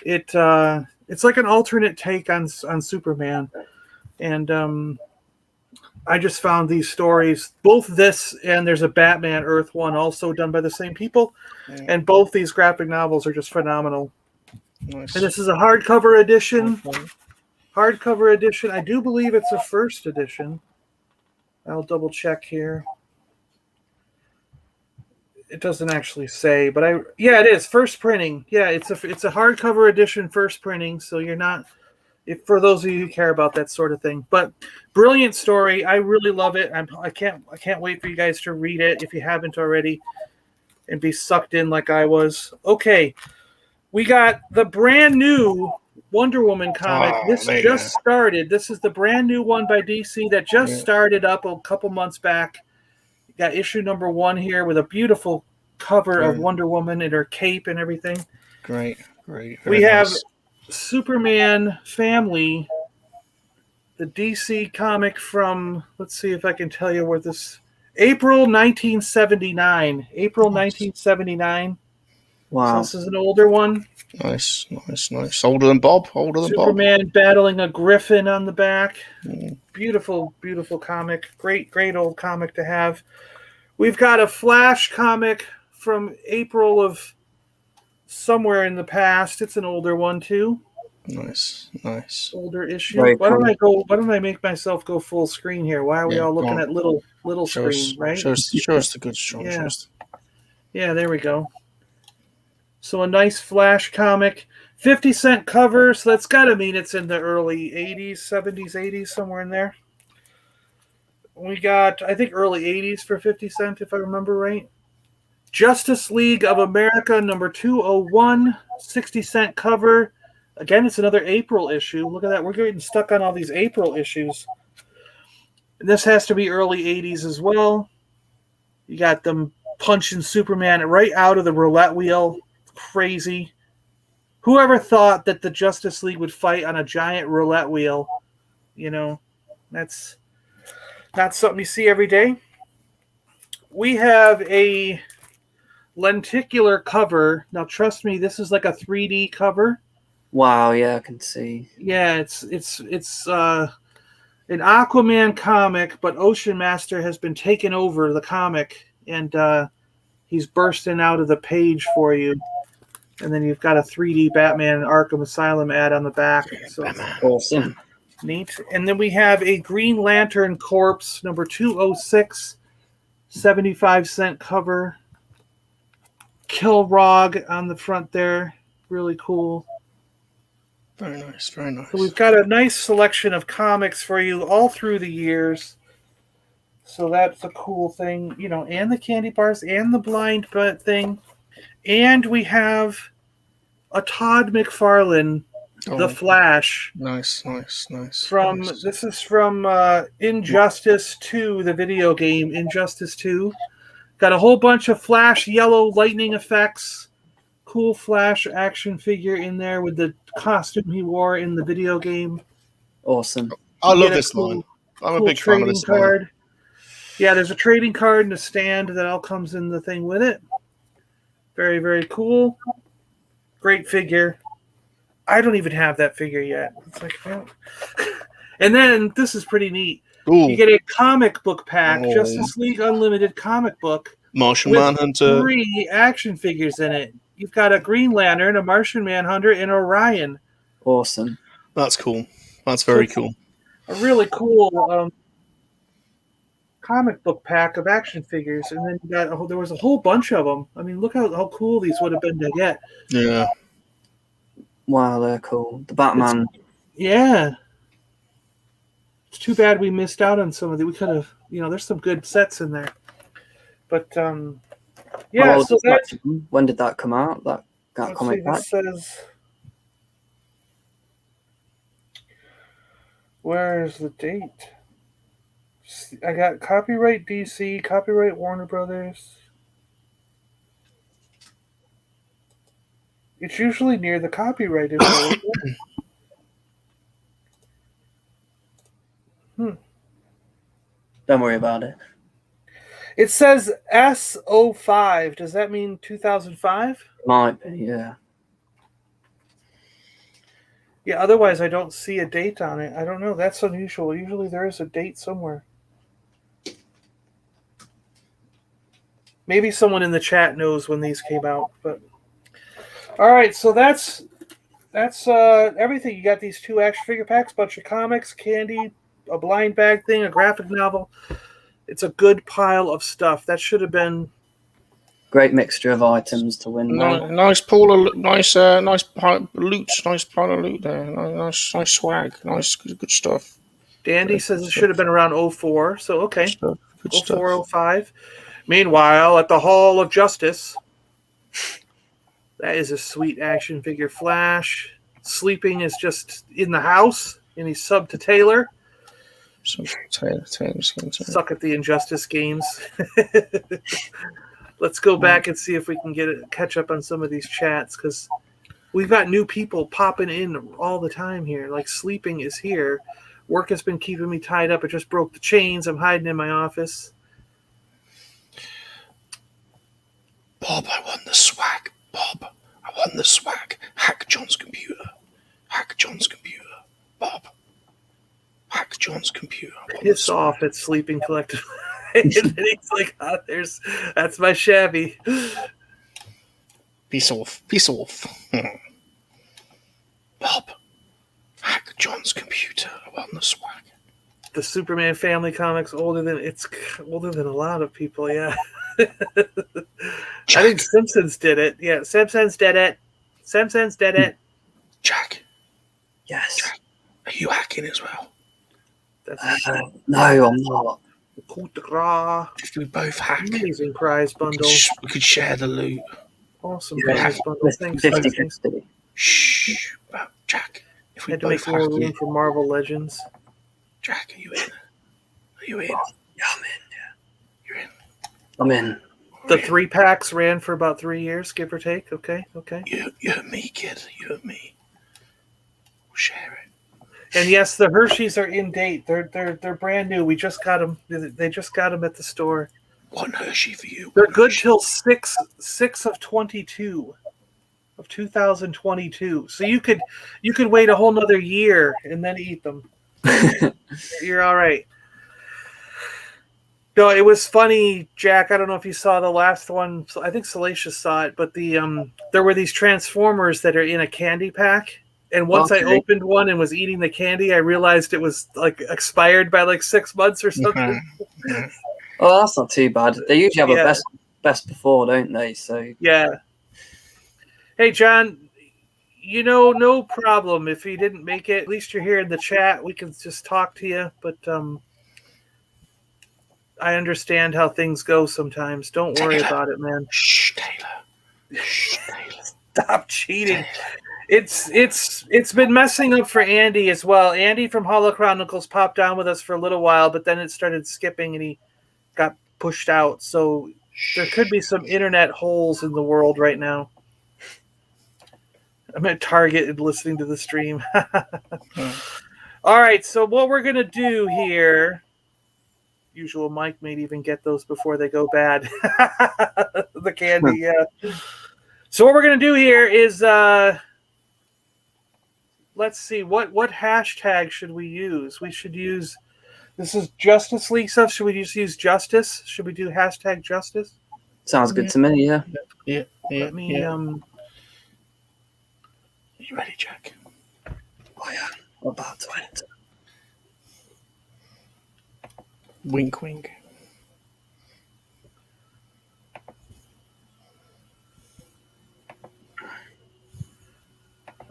It's like an alternate take on Superman, and I just found these stories, both this and there's a Batman Earth 1 also done by the same people, and both these graphic novels are just phenomenal. Nice. And this is a hardcover edition. I do believe it's a first edition. I'll double check here. It doesn't actually say, but it is first printing. Yeah, it's a hardcover edition, first printing. So you're not, for those of you who care about that sort of thing. But brilliant story. I really love it. I can't wait for you guys to read it if you haven't already, and be sucked in like I was. Okay, we got the brand new Wonder Woman comic. This just started. This is the brand new one by DC that just started up a couple months back. You got issue number 1 here with a beautiful cover of Wonder Woman in her cape and everything. Great. We have Superman Family, the DC comic from, let's see if I can tell you where this, April 1979. Wow. So this is an older one. Nice. Older than Bob. Superman battling a griffin on the back. Beautiful comic. Great old comic to have. We've got a Flash comic from April of somewhere in the past. It's an older one too. Nice. Older issue. Very Why cool. don't I make myself go full screen here? Why are we all looking at little screen, right? Show us the goods, John. Yeah. Yeah, there we go. So a nice Flash comic. 50-cent cover, so that's got to mean it's in the early 80s, 70s, 80s, somewhere in there. We got, I think, early 80s for 50 cent, if I remember right. Justice League of America, number 201, 60-cent cover. Again, it's another April issue. Look at that. We're getting stuck on all these April issues. And this has to be early 80s as well. You got them punching Superman right out of the roulette wheel. Crazy. Whoever thought that the Justice League would fight on a giant roulette wheel? You know, that's not something you see every day. We have a lenticular cover. Now, trust me, this is like a 3D cover. Wow, yeah, I can see. Yeah, it's an Aquaman comic, but Ocean Master has been taken over the comic, and he's bursting out of the page for you. And then you've got a 3D Batman Arkham Asylum ad on the back. So Awesome. Neat. And then we have a Green Lantern Corpse, number 206, 75-cent cover. Kilrog on the front there. Really cool. Very nice. So we've got a nice selection of comics for you all through the years. So that's a cool thing, you know, and the candy bars and the blind thing. And we have a Todd McFarlane, The Flash. Nice. This is from Injustice 2, the video game Injustice 2. Got a whole bunch of Flash yellow lightning effects. Cool Flash action figure in there with the costume he wore in the video game. Awesome. I You love get this cool, line. I'm a cool big fan of trading this line. card. Yeah, there's a trading card and a stand that all comes in the thing with it. Very, very cool. Great figure. I don't even have that figure yet. It's like, oh. And then this is pretty neat. Ooh, You get a comic book pack, Oh. Justice League Unlimited comic book, Martian with Manhunter. 3 action figures in it. You've got a Green Lantern, a Martian Manhunter, and Orion. Awesome. That's cool. That's very So cool. A really cool comic book pack of action figures, and then you got there was a whole bunch of them. I mean, look how cool these would have been to get. Yeah. Wow, they're cool. The Batman. Yeah. It's too bad we missed out on some of the. We could have, there's some good sets in there. But yeah. How old So is that's. that? When did that come out? That Let's comic see, pack. this says. Where's the date? I got copyright DC, copyright Warner Brothers. It's usually near the copyright info. Don't worry about it. It says S05. Does that mean 2005? Might be, yeah. Yeah, otherwise I don't see a date on it. I don't know. That's unusual. Usually there is a date somewhere. Maybe someone in the chat knows when these came out. But all right, so that's everything. You got these 2 action figure packs, bunch of comics, candy, a blind bag thing, a graphic novel. It's a good pile of stuff. That should have been Great mixture of items to win. Nice pool of nice pile of loot. Nice pile of loot there. Nice swag. Nice good stuff. Dandy says it should have been around 04. So okay, Good stuff. 04, 05. Meanwhile, at the Hall of Justice, that is a sweet action figure. Flash sleeping is just in the house, and he's sub to Taylor. Suck at the Injustice games. Let's go back and see if we can catch up on some of these chats, because we've got new people popping in all the time here. Like sleeping is here. Work has been keeping me tied up. I just broke the chains. I'm hiding in my office. Bob, I won the swag. Bob, I won the swag. Hack John's computer. Hack John's computer. Bob, hack John's computer. Piss off at Sleeping Collective. And then he's like, that's my Shabby. Peace off. Bob, hack John's computer. I won the swag. The Superman family comics older than a lot of people, yeah. Jack. I think Simpsons did it. Yeah, Simpsons did it. Jack, Yes. Jack, are you hacking as well? That's No, I'm not. coup de grace. If we both hack, Amazing prize bundle. we could share the loot. Awesome Yeah. prize bundle. Thanks. 50-50. Shh, Jack. If we Had to both make more hack room it, for Marvel Legends. Jack, are you in? Are you in? Yeah, I'm in. You're in. I'm in. The 3 packs ran for about 3 years, give or take. Okay. You and me, kid. You and me. We'll share it. And yes, the Hershey's are in date. They're brand new. We just got them. They just got them at the store. One Hershey for you. They're one good Hershey. till 6 of 22 of 2022. So you could wait a whole nother year and then eat them. You're all right. No, it was funny, Jack. I don't know if you saw the last one. I think Salacious saw it, but there were these Transformers that are in a candy pack. And once I opened one and was eating the candy, I realized it was like expired by like 6 months or something. Oh, that's not too bad. They usually have a best before, don't they? So yeah. Hey, John, no problem if you didn't make it. At least you're here in the chat. We can just talk to you. But I understand how things go sometimes. Don't worry about it, man. Shh, Taylor. Shh, Taylor. Stop cheating. It's been messing up for Andy as well. Andy from Holochronicles popped down with us for a little while, but then it started skipping and he got pushed out. So There could be some internet holes in the world right now. I'm at Target and listening to the stream. All right, so what we're going to do here... Usual Mike may even get those before they go bad. The candy, yeah. So what we're going to do here is... let's see, what hashtag should we use? We should use... This is Justice League stuff. Should we just use Justice? Should we do hashtag Justice? Sounds good to me, yeah. Yeah. Let me... Are you ready, Jack? Oh, yeah. I'm about to enter. Wink, wink.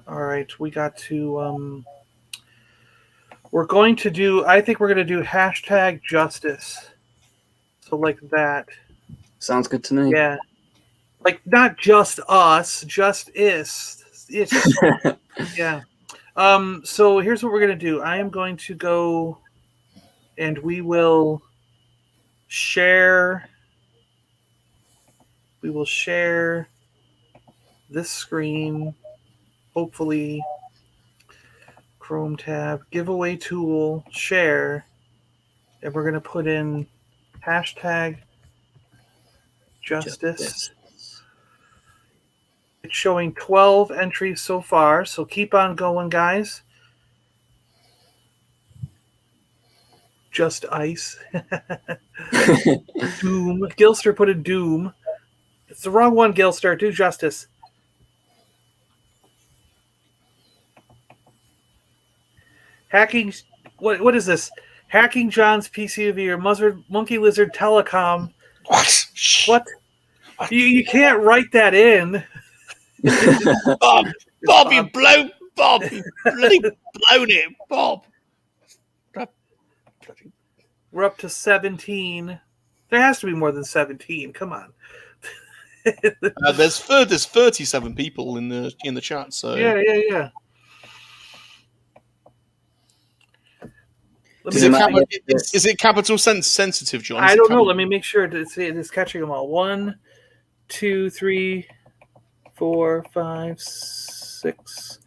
All right, we got to... we're going to do... I think we're going to do hashtag Justice. So like that. Sounds good to me. Yeah. Like, not just us, just is. Yeah. So here's what we're going to do. I am going to go and we will share this screen, hopefully Chrome tab, giveaway tool, share, and we're going to put in hashtag Justice. It's showing 12 entries so far, so keep on going, guys. Just Ice. Doom. Gilster put in Doom. It's the wrong one, Gilster. Do Justice. Hacking. What is this? Hacking John's PCV or Monkey Lizard Telecom. What? You can't write that in. Bob, you blown it, Bob. We're up to 17. There has to be more than 17. Come on. There's 37 people in the chat. So yeah. Is it capital sensitive, John? I don't know. Let me make sure it's catching them all. 1, 2, 3, 4, 5, 6,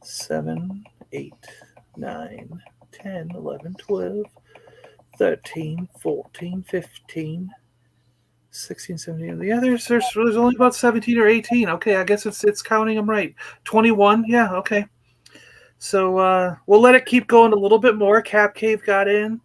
7, 8, 9, 10, 11, 12, 13, 14, 15, 16, 17. Yeah, there's only about 17 or 18. Okay, I guess it's counting them right. 21. Yeah, okay. So we'll let it keep going a little bit more. Cap Cave got in.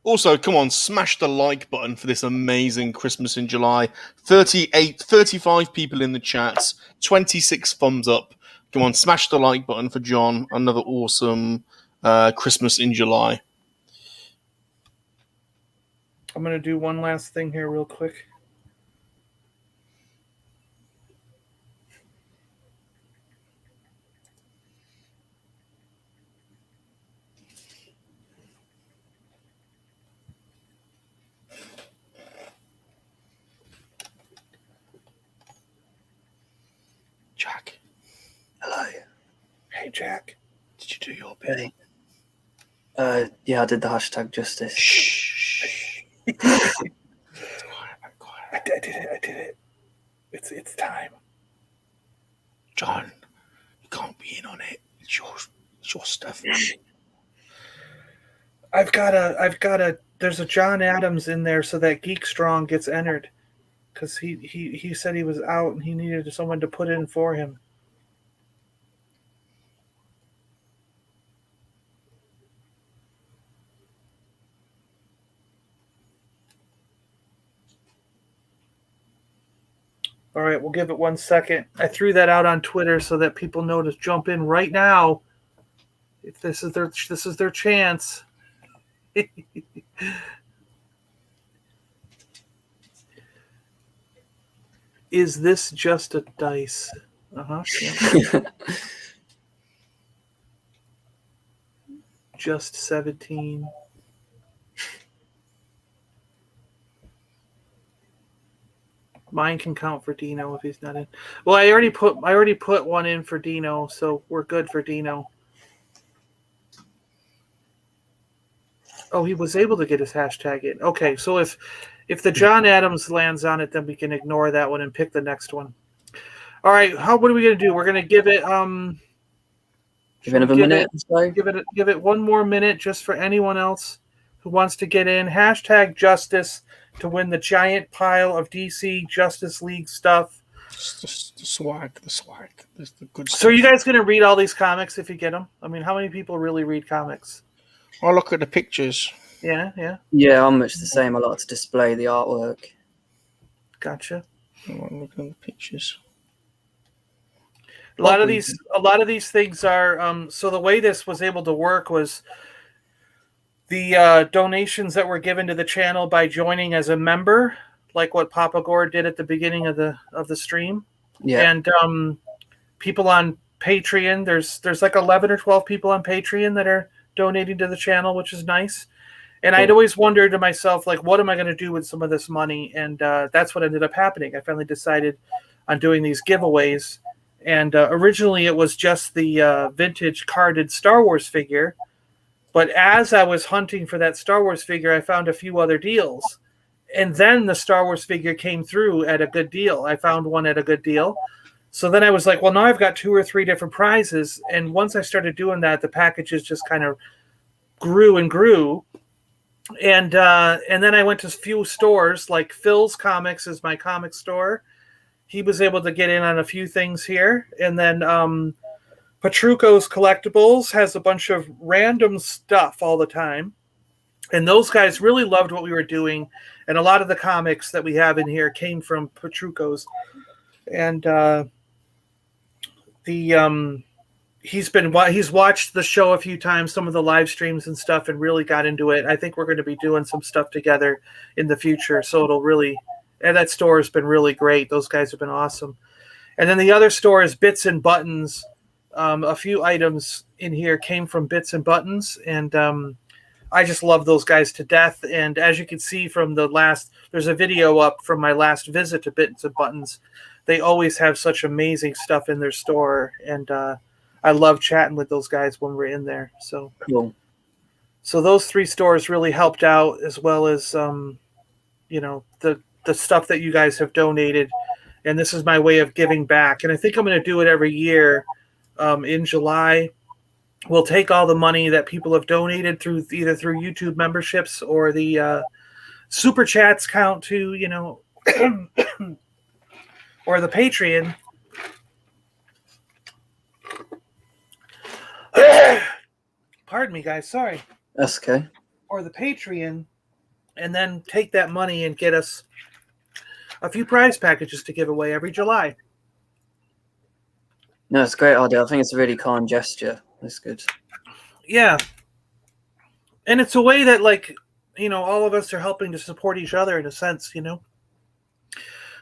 Also, come on, smash the like button for this amazing Christmas in July. 35 people in the chats, 26 thumbs up. Come on, smash the like button for John. Another awesome Christmas in July. I'm going to do one last thing here real quick. Jack. Hello. Hey, Jack. Did you do your bit? Hey. Yeah, I did the hashtag Justice. Shh. Quiet. I did it. It's time. John, you can't be in on it. It's your stuff. I've got a. There's a John Adams in there, so that Geek Strong gets entered, because he said he was out and he needed someone to put in for him. All right, we'll give it 1 second. I threw that out on Twitter so that people know to jump in right now. If this is their chance. Is this just a dice? Yeah. Just 17. Mine can count for Dino if he's not in. Well, I already put one in for Dino, so we're good for Dino. Oh, he was able to get his hashtag in. Okay, so if If the John Adams lands on it, then we can ignore that one and pick the next one. All right, what are we gonna do? We're gonna give it Give it a minute. Give it one more minute just for anyone else who wants to get in. Hashtag justice to win the giant pile of DC Justice League stuff. The swag, the good stuff. So are you guys going to read all these comics if you get them? I mean, how many people really read comics? I'll look at the pictures. Yeah. Yeah, I'm much the same. I like to display the artwork. Gotcha. I'll look at the pictures. A lot of these things are so the way this was able to work was the donations that were given to the channel by joining as a member, like what Papa Gore did at the beginning of the stream. Yeah. And people on Patreon, there's like 11 or 12 people on Patreon that are donating to the channel, which is nice. And I'd always wondered to myself, like, what am I going to do with some of this money? And that's what ended up happening. I finally decided on doing these giveaways. And originally it was just the vintage carded Star Wars figure. But as I was hunting for that Star Wars figure, I found a few other deals. And then the Star Wars figure came through at a good deal. I found one at a good deal. So then I was like, well, now I've got 2 or 3 different prizes. And once I started doing that, the packages just kind of grew and grew. And then I went to a few stores, like Phil's Comics is my comic store. He was able to get in on a few things here. And then Petrucco's Collectibles has a bunch of random stuff all the time. And those guys really loved what we were doing. And a lot of the comics that we have in here came from Petrucco's. And he's watched the show a few times, some of the live streams and stuff, and really got into it. I think we're going to be doing some stuff together in the future. So it'll really, and that store has been really great. Those guys have been awesome. And then the other store is Bits and Buttons. A few items in here came from Bits and Buttons, and I just love those guys to death. And as you can see from there's a video up from my last visit to Bits and Buttons. They always have such amazing stuff in their store, and I love chatting with those guys when we're in there. So cool. So those 3 stores really helped out, as well as the stuff that you guys have donated. And this is my way of giving back. And I think I'm going to do it every year in July. We'll take all the money that people have donated either through YouTube memberships or the super chats count to, or the Patreon. Pardon me, guys. Sorry. That's okay. Or the Patreon, and then take that money and get us a few prize packages to give away every July. No, it's a great idea. I think it's a really kind gesture. That's good. Yeah. And it's a way that, all of us are helping to support each other in a sense,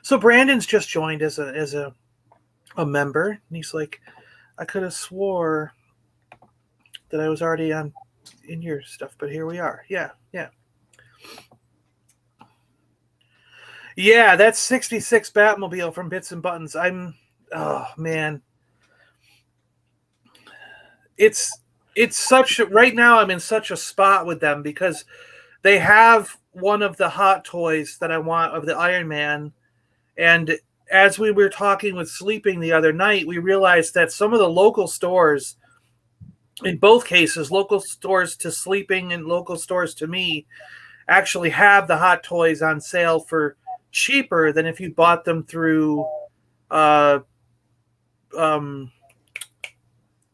So Brandon's just joined as a member, and he's like, I could have swore that I was already in your stuff, but here we are. Yeah. Yeah, that's 66 Batmobile from Bits and Buttons. Oh man. It's right now I'm in such a spot with them because they have one of the hot toys that I want of the Iron Man. And as we were talking with Sleeping the other night, we realized that some of the local stores, in both cases, local stores to Sleeping and local stores to me, actually have the hot toys on sale for cheaper than if you bought them through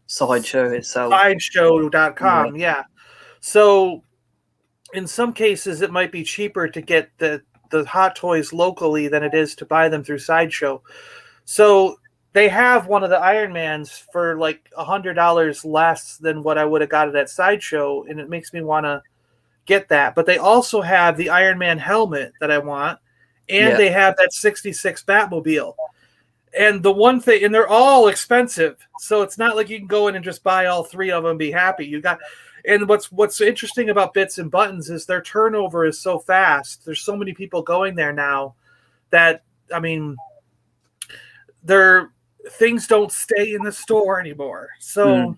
Sideshow itself. Sideshow.com, yeah. So in some cases it might be cheaper to get the hot toys locally than it is to buy them through Sideshow. So they have one of the Iron Mans for like $100 less than what I would have got it at Sideshow, and it makes me want to get that. But they also have the Iron Man helmet that I want, and they have that 66 Batmobile. And the one thing, and they're all expensive, so it's not like you can go in and just buy all 3 of them and be happy. And what's interesting about Bits and Buttons is their turnover is so fast. There's so many people going there now that, their things don't stay in the store anymore. So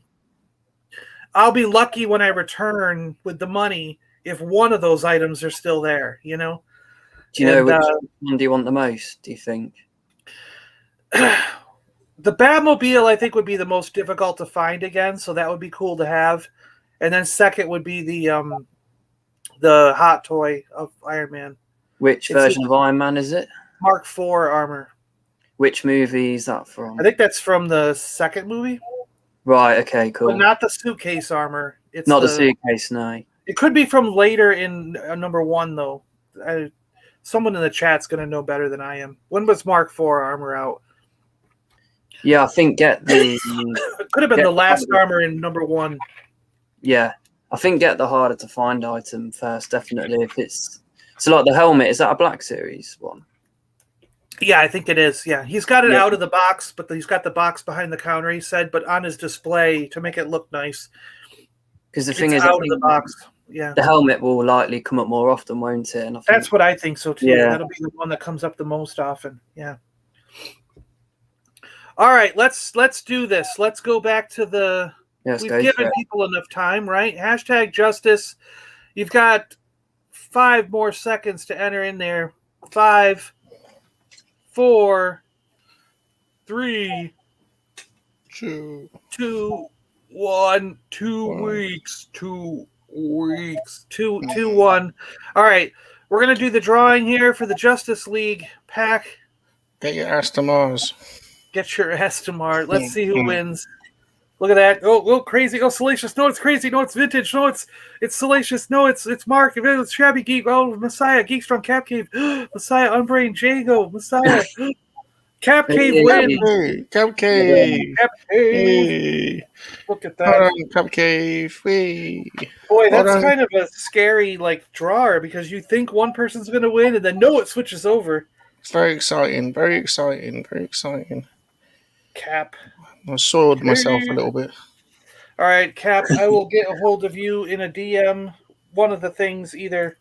I'll be lucky when I return with the money if one of those items are still there, Do Do you know And, which one do you want the most, do you think? the Batmobile, I think, would be the most difficult to find again, so that would be cool to have. And then second would be the hot toy of Iron Man. Which version of Iron Man is it? Mark IV armor. Which movie is that from? I think that's from the second movie. Right, okay, cool. But not the suitcase armor. It's not the suitcase, no. It could be from later in number 1, though. Someone in the chat's going to know better than I am. When was Mark IV armor out? Yeah, I think get the... It could have been the last armor in number 1. Yeah, I think get the harder to find item first, definitely. If it's... So like the helmet, is that a Black Series one? Yeah, I think it is. Yeah, he's got it out of the box, but he's got the box behind the counter, he said, but on his display to make it look nice. Because the thing is, out of the box. Yeah, the helmet will likely come up more often, won't it? And I think, that's what I think so too. Yeah. That'll be the one that comes up the most often. Yeah. All right, let's do this. Let's go back to the. We've given people enough time, right? Hashtag justice. You've got 5 more seconds to enter in there. 5, 4, 3, 2, 1. 2 weeks. 2 weeks. 2, 1. All right, we're gonna do the drawing here for the Justice League pack. Get your ass to Mars. Get your ass to Mars. Let's see who wins. Look at that. Oh, crazy. Oh, Salacious. No, it's crazy. No, it's vintage. No, it's Salacious. No, it's Mark. It's Shabby Geek. Oh, Messiah. Geek Strong Cap Cave. Messiah. Unbrained. Jango. Messiah. Cap Cave wins. Cap Cave. Cap Cave. Look at that. Cap Cave. Boy, that's kind of a scary drawer because you think one person's going to win and then no, it switches over. It's very exciting. Very exciting. Very exciting. Cap. I soiled myself a little bit. All right, Cap, I will get a hold of you in a DM. One of the things, either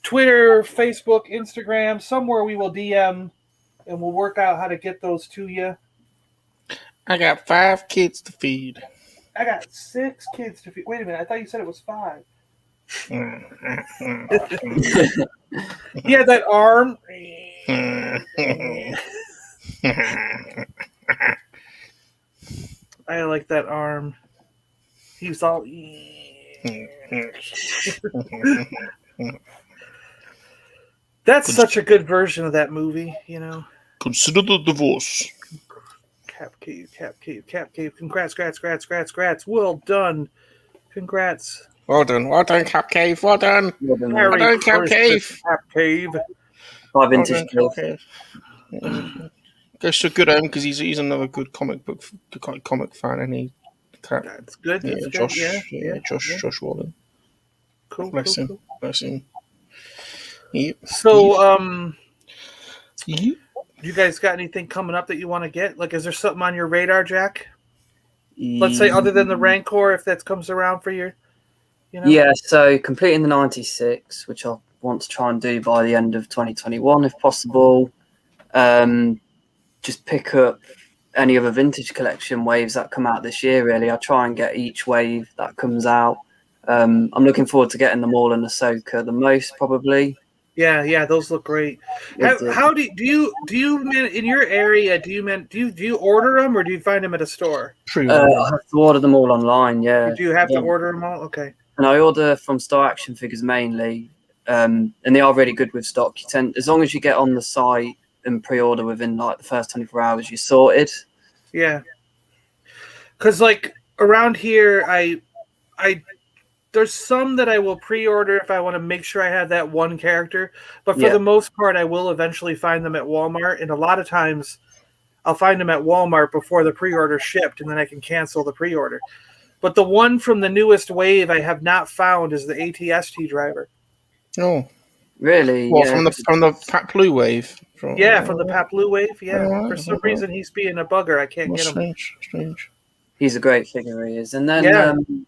Twitter, Facebook, Instagram, somewhere we will DM, and we'll work out how to get those to you. I got 5 kids to feed. I got 6 kids to feed. Wait a minute, I thought you said it was 5. Yeah, that arm. I like that arm. He's all. That's such a good version of that movie, you know. Consider the divorce. Cap Cave. Congrats. Well done. Congrats. Well done, Cap Cave. Well done, Cap Cave. Cap Cave. My vintage Cave. Goes to good home because he's another good comic fan, and he. That's good. That's Josh Wallen. Cool. Bless him. Yep. So, you guys got anything coming up that you want to get? Is there something on your radar, Jack? Let's say other than the Rancor, if that comes around for you. Yeah, so completing the 96, which I want to try and do by the end of 2021, if possible. Just pick up any other vintage collection waves that come out this year, really. I'll try and get each wave that comes out. I'm looking forward to getting them all in Ahsoka the most, probably. Yeah, those look great. How do you in your area? Do you order them or do you find them at a store? I have to order them all online. Yeah. Or do you have to order them all? Okay. And I order from Star Action Figures mainly, and they are really good with stock. As long as you get on the site and pre-order within the first 24 hours, you're sorted. Yeah. Because around here, I there's some that I will pre-order if I want to make sure I have that one character. But for the most part, I will eventually find them at Walmart. And a lot of times I'll find them at Walmart before the pre-order shipped, and then I can cancel the pre-order. But the one from the newest wave I have not found is the ATST driver. Oh. Really? Well, from the Pat Blue wave. From the Pat Blue wave, yeah. For some reason, he's being a bugger. I can't get him. Strange. He's a great figure, he is. And then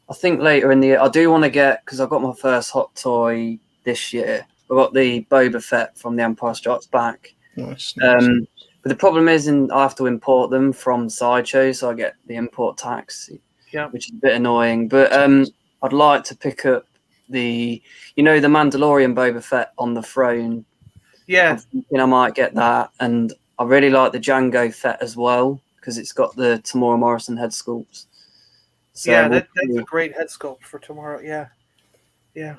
I think later in the year, I do want to get, because I got my first hot toy this year. I got the Boba Fett from The Empire Strikes Back. Nice. But the problem is I have to import them from Sideshow, so I get the import tax, which is a bit annoying. But I'd like to pick up the Mandalorian Boba Fett on the throne. Yeah. I'm thinking I might get that, and I really like the Jango Fett as well because it's got the Tamora Morrison head sculpts. So yeah, that's a great head sculpt for tomorrow. Yeah, yeah.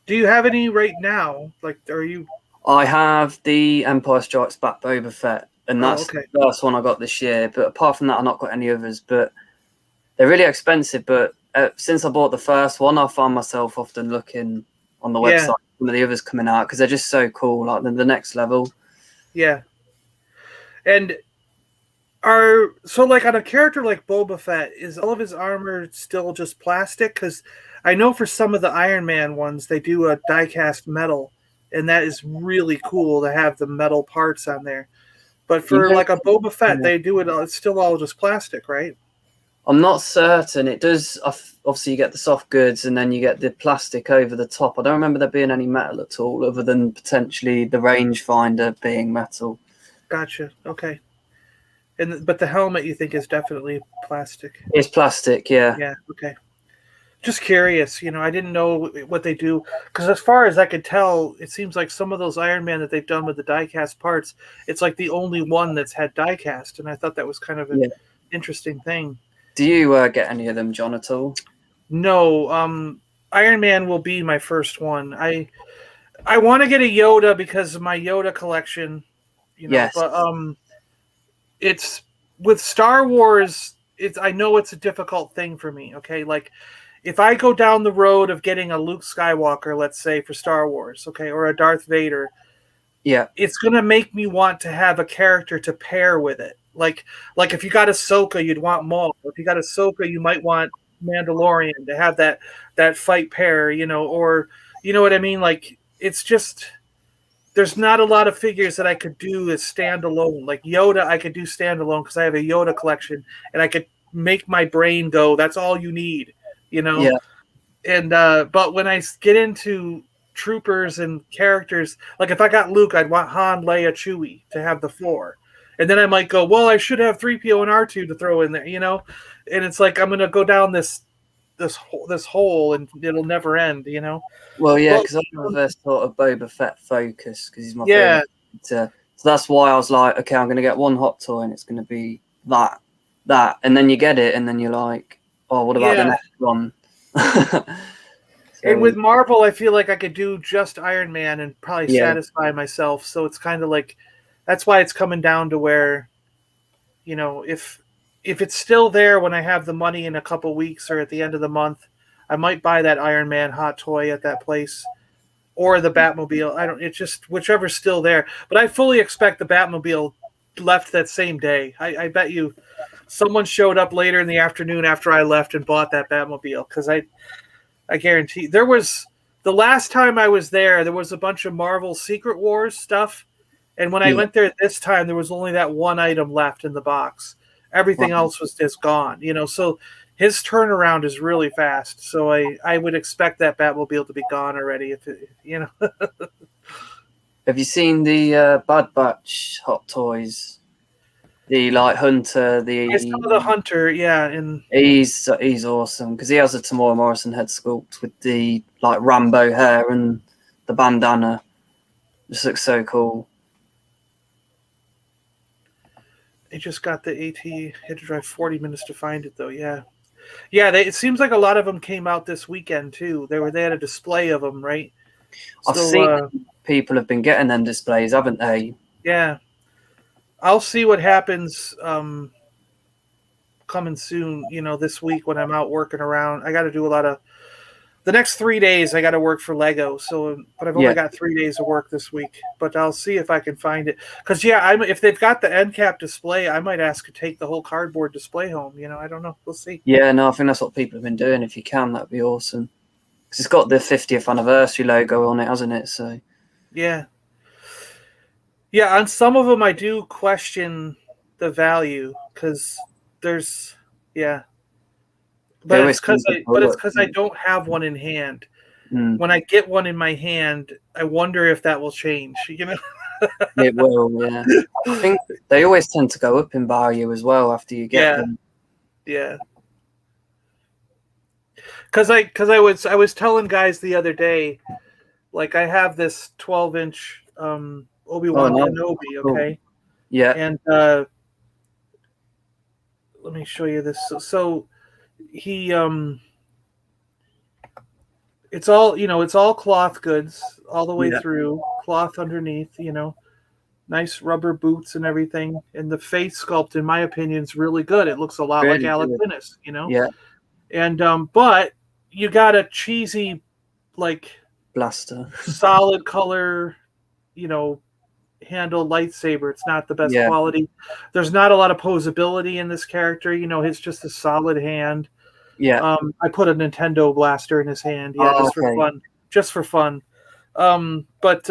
Do you have any right now? Like, are you? I have the Empire Strikes Back Boba Fett, and that's okay. the first one I got this year. But apart from that, I've not got any others. But they're really expensive. But since I bought the first one, I find myself often looking on the website some of the others coming out because they're just so cool, like the next level. Yeah. And like on a character like Boba Fett, is all of his armor still just plastic? Because I know for some of the Iron Man ones, they do a die-cast metal, and that is really cool to have the metal parts on there. But for like a Boba Fett, they do it. It's still all just plastic, right? I'm not certain. It does. Obviously, you get the soft goods, and then you get the plastic over the top. I don't remember there being any metal at all, other than potentially the rangefinder being metal. Gotcha. Okay. But the helmet, you think, is definitely plastic? It's plastic, yeah. Yeah. Okay. Just curious, I didn't know what they do, because as far as I could tell, it seems like some of those Iron Man that they've done with the die-cast parts, it's like the only one that's had die-cast, and I thought that was kind of an interesting thing. Do you get any of them, John, at all? No. Iron Man will be my first one. I want to get a Yoda because of my Yoda collection, Yes. But it's with Star Wars. I know it's a difficult thing for me. Okay, like if I go down the road of getting a Luke Skywalker, let's say for Star Wars, okay, or a Darth Vader, it's gonna make me want to have a character to pair with it. Like if you got Ahsoka, you'd want Maul. If you got Ahsoka, you might want Mandalorian to have that fight pair, or you know what I mean? Like it's just there's not a lot of figures that I could do as standalone. Like Yoda, I could do standalone because I have a Yoda collection, and I could make my brain go, that's all you need, Yeah. And but when I get into troopers and characters, like if I got Luke, I'd want Han, Leia, Chewie to have the 4. And then I might go, well, I should have 3PO and R2 to throw in there, And it's like I'm going to go down this hole, and it'll never end, Well, yeah, because I have a sort of Boba Fett focus because he's my favorite. So that's why I was like, okay, I'm going to get one hot toy, and it's going to be that, and then you get it, and then you're like, oh, what about the next one? And with Marvel, I feel like I could do just Iron Man and probably satisfy myself. So it's kind of like that's why it's coming down to where, if it's still there when I have the money in a couple weeks or at the end of the month, I might buy that Iron Man hot toy at that place or the Batmobile. It's just whichever's still there. But I fully expect the Batmobile left that same day. I bet you someone showed up later in the afternoon after I left and bought that Batmobile, because I guarantee there was the last time I was there was a bunch of Marvel Secret Wars stuff. And when I went there this time, there was only that one item left in the box. Everything else was just gone, So his turnaround is really fast. So I would expect that Batmobile to be gone already. Have you seen the Bad Batch Hot Toys? The Hunter, I saw the Hunter, and he's awesome because he has a Tamora Morrison head sculpt with the Rambo hair and the bandana. Just looks so cool. They just got the AT. Had to drive 40 minutes to find it, though. Yeah. It seems like a lot of them came out this weekend too. They had a display of them, right? I've seen people have been getting them displays, haven't they? Yeah. I'll see what happens coming soon. This week when I'm out working around, I got to do a lot of. The next 3 days, I got to work for Lego. But I've only got 3 days of work this week. But I'll see if I can find it. Because if they've got the end cap display, I might ask to take the whole cardboard display home. I don't know. We'll see. Yeah, no, I think that's what people have been doing. If you can, that'd be awesome. Because it's got the 50th anniversary logo on it, hasn't it? So. Yeah. Yeah, on some of them, I do question the value because there's. But it's because I don't have one in hand. When I get one in my hand, I wonder if that will change. It will, yeah. I think they always tend to go up in value as well after you get them. Yeah. Because I was telling guys the other day, like I have this 12-inch Obi-Wan Kenobi, okay? Yeah. And let me show you this. So he it's all, it's all cloth goods all the way through, cloth underneath, nice rubber boots and everything. And the face sculpt, in my opinion, is really good. It looks a lot Really like Alec good. Guinness, Yeah. And but you got a cheesy, like Blaster. solid color, handle lightsaber. It's not the best quality. There's not a lot of posability in this character. It's just a solid hand. Yeah. I put a Nintendo blaster in his hand, for fun. Just for fun. But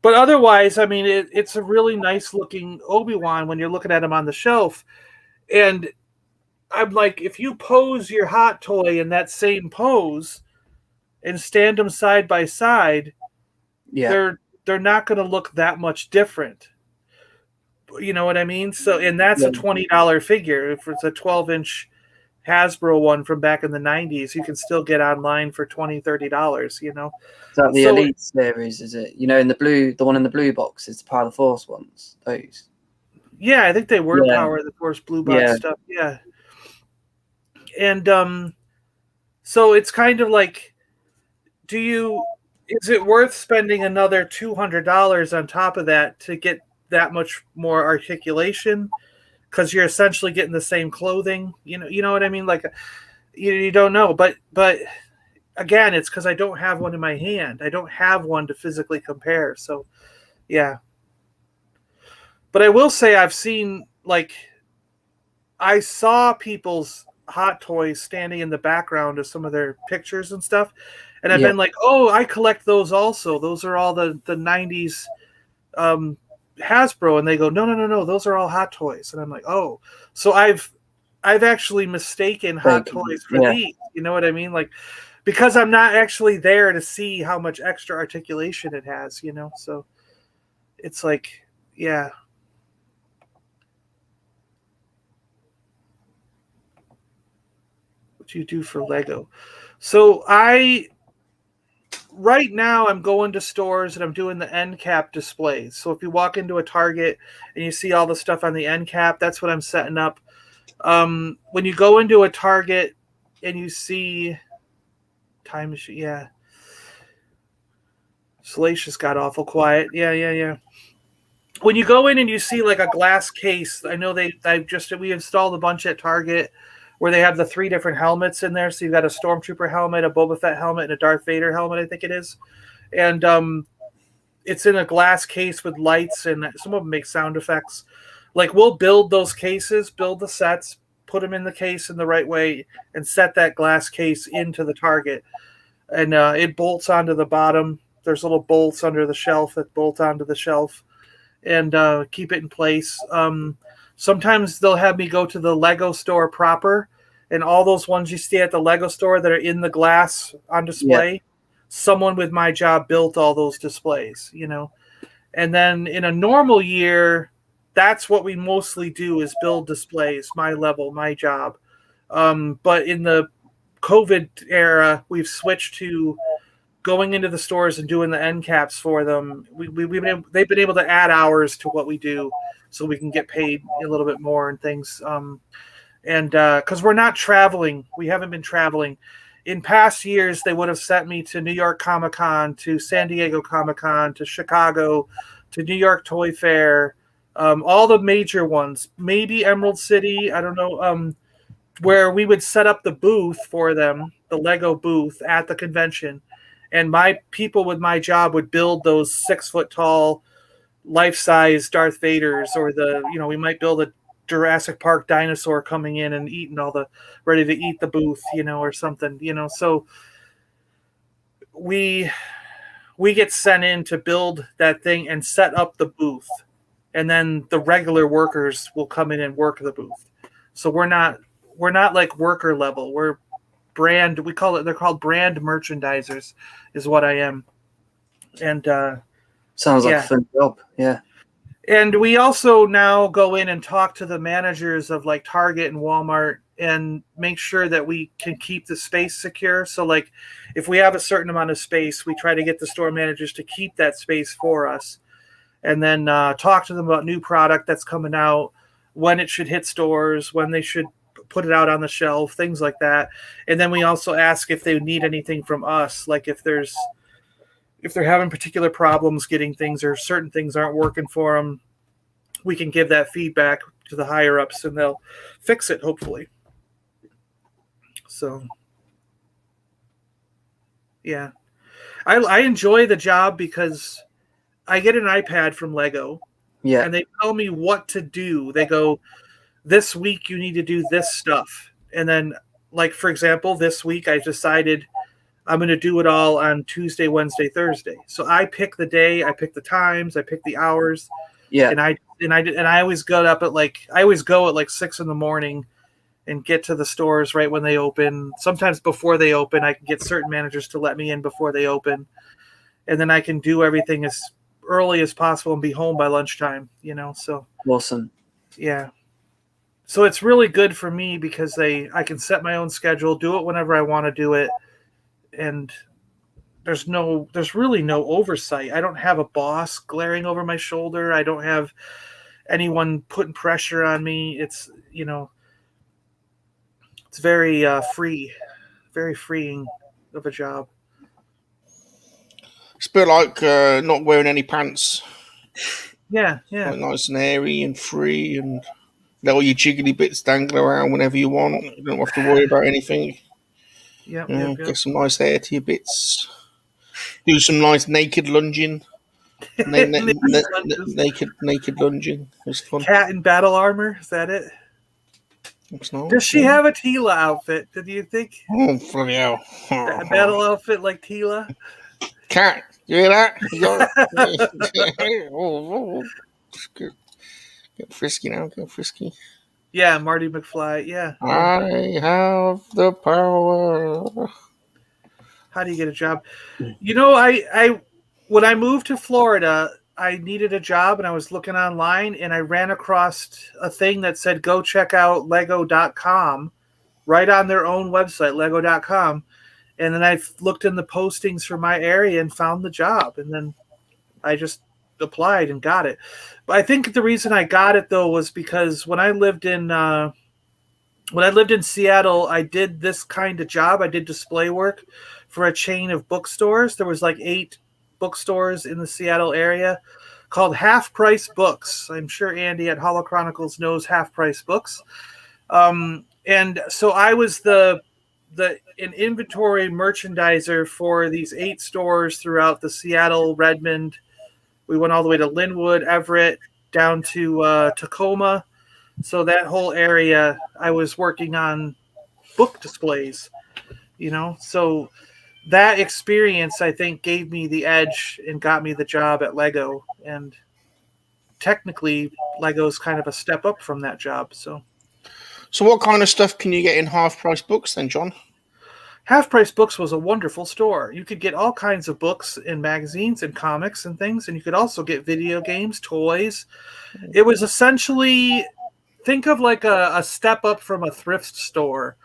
otherwise, I mean, it's a really nice looking Obi-Wan when you're looking at him on the shelf. And I'm like, if you pose your hot toy in that same pose and stand them side by side, they're not going to look that much different. You know what I mean? So, and that's a $20 figure. If it's a 12-inch Hasbro one from back in the 90s, you can still get online for $20-$30, Is that the Elite series, is it? In the blue, the one in the blue box is the Power of the Force ones, those. Yeah, I think they were Power of the Force blue box stuff. Yeah. And so it's kind of like, is it worth spending another $200 on top of that to get that much more articulation? Because you're essentially getting the same clothing, you know what I mean? Like, you don't know, but again, it's because I don't have one in my hand. I don't have one to physically compare. So, yeah. But I will say I've seen, like, I saw people's hot toys standing in the background of some of their pictures and stuff, and I've been like, oh, I collect those also. Those are all the 90s Hasbro, and they go, no, those are all hot toys. And I'm like, oh, so I've actually mistaken hot toys for these. You know what I mean? Like, because I'm not actually there to see how much extra articulation it has, so it's like, yeah. What do you do for Lego? So right now I'm going to stores and I'm doing the end cap displays. So if you walk into a Target and you see all the stuff on the end cap, that's what I'm setting up. When you go into a Target and you see Time Machine, Salacious got awful quiet. Yeah. When you go in and you see like a glass case, I know we installed a bunch at Target where they have the 3 different helmets in there. So you've got a Stormtrooper helmet, a Boba Fett helmet, and a Darth Vader helmet, I think it is. And it's in a glass case with lights, and some of them make sound effects. Like, we'll build those cases, build the sets, put them in the case in the right way, and set that glass case into the target. And it bolts onto the bottom. There's little bolts under the shelf that bolt onto the shelf and keep it in place. Sometimes they'll have me go to the Lego store proper, and all those ones you see at the Lego store that are in the glass on display, someone with my job built all those displays, And then in a normal year, that's what we mostly do is build displays, my level, my job. But in the COVID era, we've switched to going into the stores and doing the end caps for them. They've been able to add hours to what we do, so we can get paid a little bit more and things. And because we're not traveling, we haven't been traveling. In past years, they would have sent me to New York Comic Con, to San Diego Comic Con, to Chicago, to New York Toy Fair, all the major ones. Maybe Emerald City, I don't know, where we would set up the booth for them, the Lego booth at the convention. And my people with my job would build those 6-foot-tall, life-size Darth Vaders, or we might build a Jurassic Park dinosaur coming in and eating ready to eat the booth, or something, So we get sent in to build that thing and set up the booth, and then the regular workers will come in and work the booth. So we're not like worker level. We're brand. They're called brand merchandisers, is what I am. And sounds like a fun job. Yeah. And we also now go in and talk to the managers of like Target and Walmart and make sure that we can keep the space secure. So like if we have a certain amount of space, we try to get the store managers to keep that space for us, and then talk to them about new product that's coming out, when it should hit stores, when they should put it out on the shelf, things like that. And then we also ask if they need anything from us, like if they're having particular problems getting things or certain things aren't working for them, we can give that feedback to the higher ups and they'll fix it, hopefully. So, yeah. I enjoy the job because I get an iPad from Lego. Yeah. And they tell me what to do. They go, this week you need to do this stuff. And then, like, for example, this week I decided I'm going to do it all on Tuesday, Wednesday, Thursday. So I pick the day, I pick the times, I pick the hours. Yeah. And I always go up at like 6 a.m. and get to the stores right when they open. Sometimes before they open, I can get certain managers to let me in before they open. And then I can do everything as early as possible and be home by lunchtime, so. Awesome. Yeah. So it's really good for me because I can set my own schedule, do it whenever I want to do it. And there's really no oversight. I don't have a boss glaring over my shoulder. I don't have anyone putting pressure on me. It's, it's very very freeing of a job. It's a bit like not wearing any pants. Yeah. Like nice and airy and free, and let all your jiggly bits dangle around whenever you want. You don't have to worry about anything. Yep. Get some nice hair to your bits. Do some nice naked lunging. Naked lunging. It's fun. Cat in battle armor, is that it? Nice. Does she have a Tila outfit? Did you think? Oh, bloody hell. A battle outfit like Tila? Cat, you hear that? Get frisky now, get frisky. Yeah, Marty McFly, yeah. I have the power. How do you get a job? I when I moved to Florida, I needed a job and I was looking online and I ran across a thing that said go check out lego.com right on their own website, lego.com. And then I looked in the postings for my area and found the job. And then I just applied and got it. But I think the reason I got it, though, was because when I lived in Seattle, I did this kind of job. I did display work for a chain of bookstores. There was like 8 bookstores in the Seattle area called Half Price Books. I'm sure Andy at Holochronicles knows Half Price Books. And so I was an inventory merchandiser for these 8 stores throughout the Seattle, Redmond. We went all the way to Linwood, Everett, down to Tacoma. So that whole area, I was working on book displays, So that experience, I think, gave me the edge and got me the job at Lego. And technically, Lego's kind of a step up from that job. So what kind of stuff can you get in Half Price Books then, John? Half Price Books was a wonderful store. You could get all kinds of books and magazines and comics and things, and you could also get video games, toys. It was essentially, think of like a step up from a thrift store.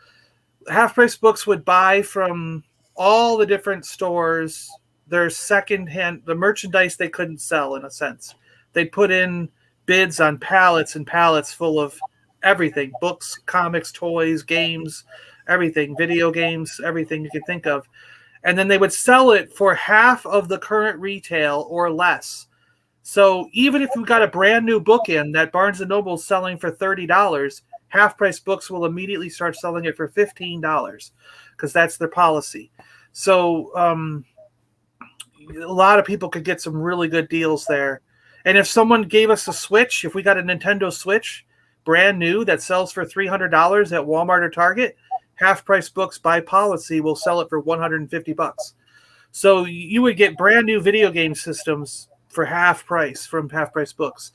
Half Price Books would buy from all the different stores their secondhand, the merchandise they couldn't sell, in a sense. They'd put in bids on pallets and pallets full of everything: books, comics, toys, games, everything, video games, everything you could think of. And then they would sell it for half of the current retail or less. So even if you got a brand new book in that Barnes & Noble is selling for $30, Half Price Books will immediately start selling it for $15 because that's their policy. So a lot of people could get some really good deals there. And if someone gave us a Switch, if we got a Nintendo Switch, brand new, that sells for $300 at Walmart or Target, Half Price Books by policy will sell it for $150. So you would get brand new video game systems for half price from Half Price Books.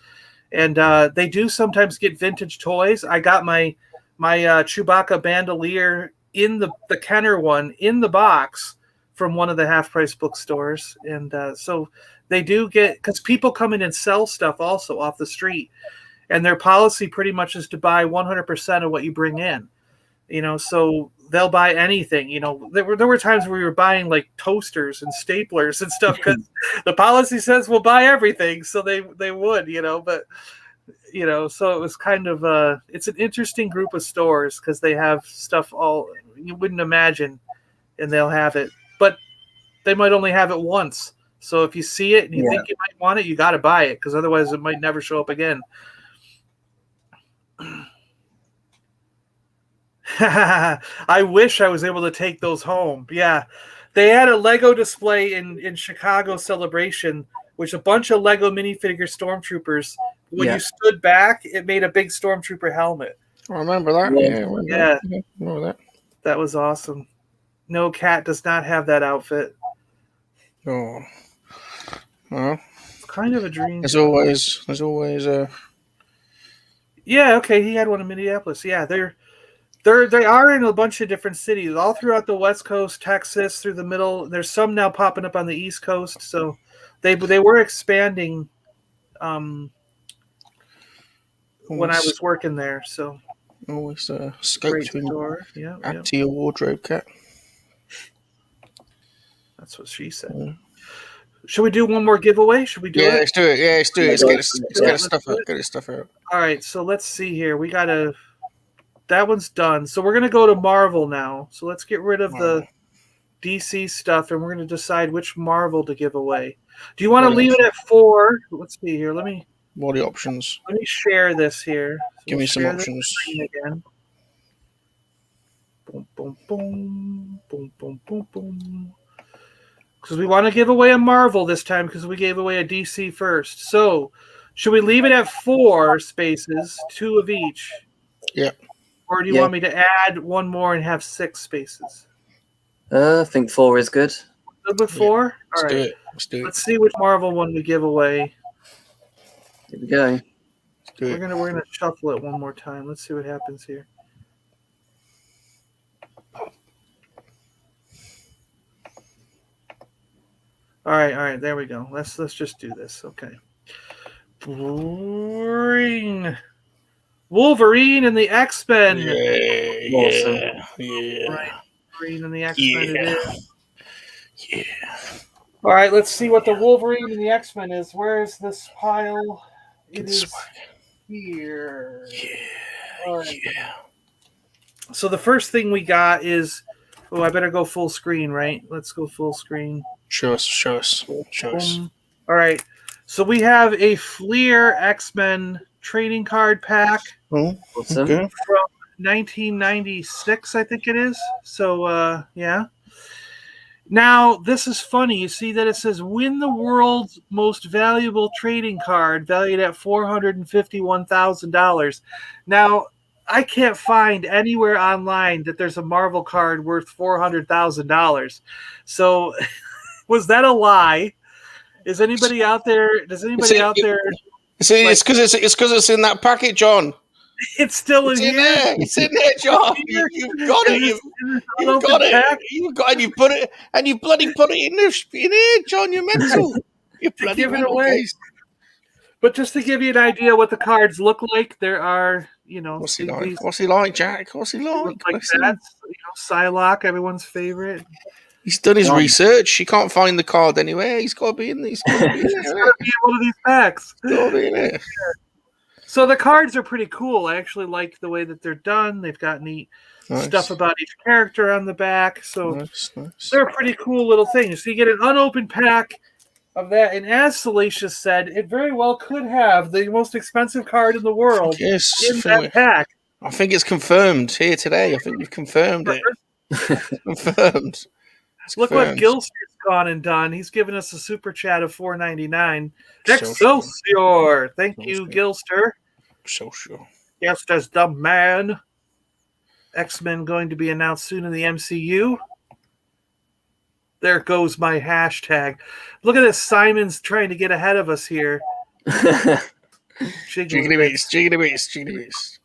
And they do sometimes get vintage toys. I got my Chewbacca bandolier in the Kenner one in the box from one of the Half Price bookstores. And so they do get, because people come in and sell stuff also off the street. And their policy pretty much is to buy 100% of what you bring in. So they'll buy anything. There were times where we were buying like toasters and staplers and stuff because the policy says we'll buy everything, so they would, but so it was kind of it's an interesting group of stores because they have stuff all you wouldn't imagine, and they'll have it, but they might only have it once. So if you see it and you think you might want it, you got to buy it because otherwise it might never show up again. I wish I was able to take those home. Yeah. They had a Lego display in Chicago Celebration, which a bunch of Lego minifigure stormtroopers. When you stood back, it made a big stormtrooper helmet. I remember that. Yeah. I remember that. That was awesome. No, Cat does not have that outfit. Oh. Well, it's kind of a dream. There's always Yeah, okay, he had one in Minneapolis. Yeah, they are in a bunch of different cities, all throughout the West Coast, Texas, through the middle. There's some now popping up on the East Coast. So they were expanding when I was working there. So always scope to add to your wardrobe, Cat. That's what she said. Yeah. Should we do one more giveaway? Should we do it? Let's do it. Yeah, let's do it. Let's get his stuff out. All right, so let's see here. We got to... That one's done. So we're going to go to Marvel now. So let's get rid of the DC stuff, and we're going to decide which Marvel to give away. Do you want to leave it at 4? Let's see here. What are the options? Let me share this here. So Give me some options. Again. Boom, boom, boom. Boom, boom, boom, boom. Because we want to give away a Marvel this time because we gave away a DC first. So should we leave it at 4 spaces, 2 of each? Yeah. Or do you want me to add one more and have 6 spaces? I think 4 is good. Good with 4? Yeah. All right. Let's do it. Let's see which Marvel one we give away. Here we go. We're gonna shuffle it one more time. Let's see what happens here. All right. There we go. Let's just do this. Okay. Wolverine and the X-Men. Yeah. Right. Wolverine and the X-Men. Yeah. It is. Yeah. All right. Let's see what the Wolverine and the X-Men is. Where is this pile? It is here. Yeah. All right. Yeah. So the first thing we got is. Oh, I better go full screen, right? Let's go full screen. Show us. All right. So we have a Fleer X-Men trading card pack from 1996, I think it is. So, yeah. Now, this is funny. You see that it says, win the world's most valuable trading card valued at $451,000. Now, I can't find anywhere online that there's a Marvel card worth $400,000. So... Was that a lie? Is anybody out there? Does anybody out there? See, it's because it's in that packet, John. It's still in here. It's in there, John. You've got it. You've got it. You put it, and you bloody put it in here, John. You're mental. You bloody give it away. But just to give you an idea what the cards look like, there are, What's he like? What's he like, Jack? What's he like? Like that. Psylocke, everyone's favorite. He's done his research. He can't find the card anywhere. He's got to be in these. He's got to be in one of these packs. Got to be in it. So the cards are pretty cool. I actually like the way that they're done. They've got neat stuff about each character on the back. So they're pretty cool little things. So you get an unopened pack of that. And as Salacious said, it very well could have the most expensive card in the world in that pack. I think it's confirmed here today. I think you've confirmed it. Confirmed. Look what Gilster's gone and done. He's given us a super chat of $4.99. Excelsior! Thank you, Gilster. Excelsior. Yes, as the man. X-Men going to be announced soon in the MCU. There goes my hashtag. Look at this. Simon's trying to get ahead of us here. Jiggity beast.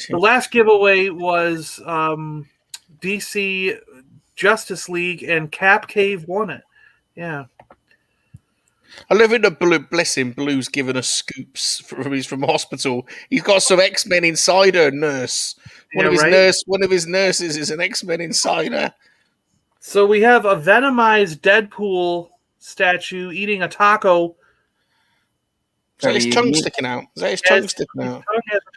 The last giveaway was DC Justice League, and Cap Cave won it. Yeah. I love it that Blue, bless him, Blue's given us scoops from hospital. He's got some X-Men Insider nurse. One of his nurses is an X-Men Insider. So we have a venomized Deadpool statue eating a taco. Is that his tongue sticking out? His tongue has a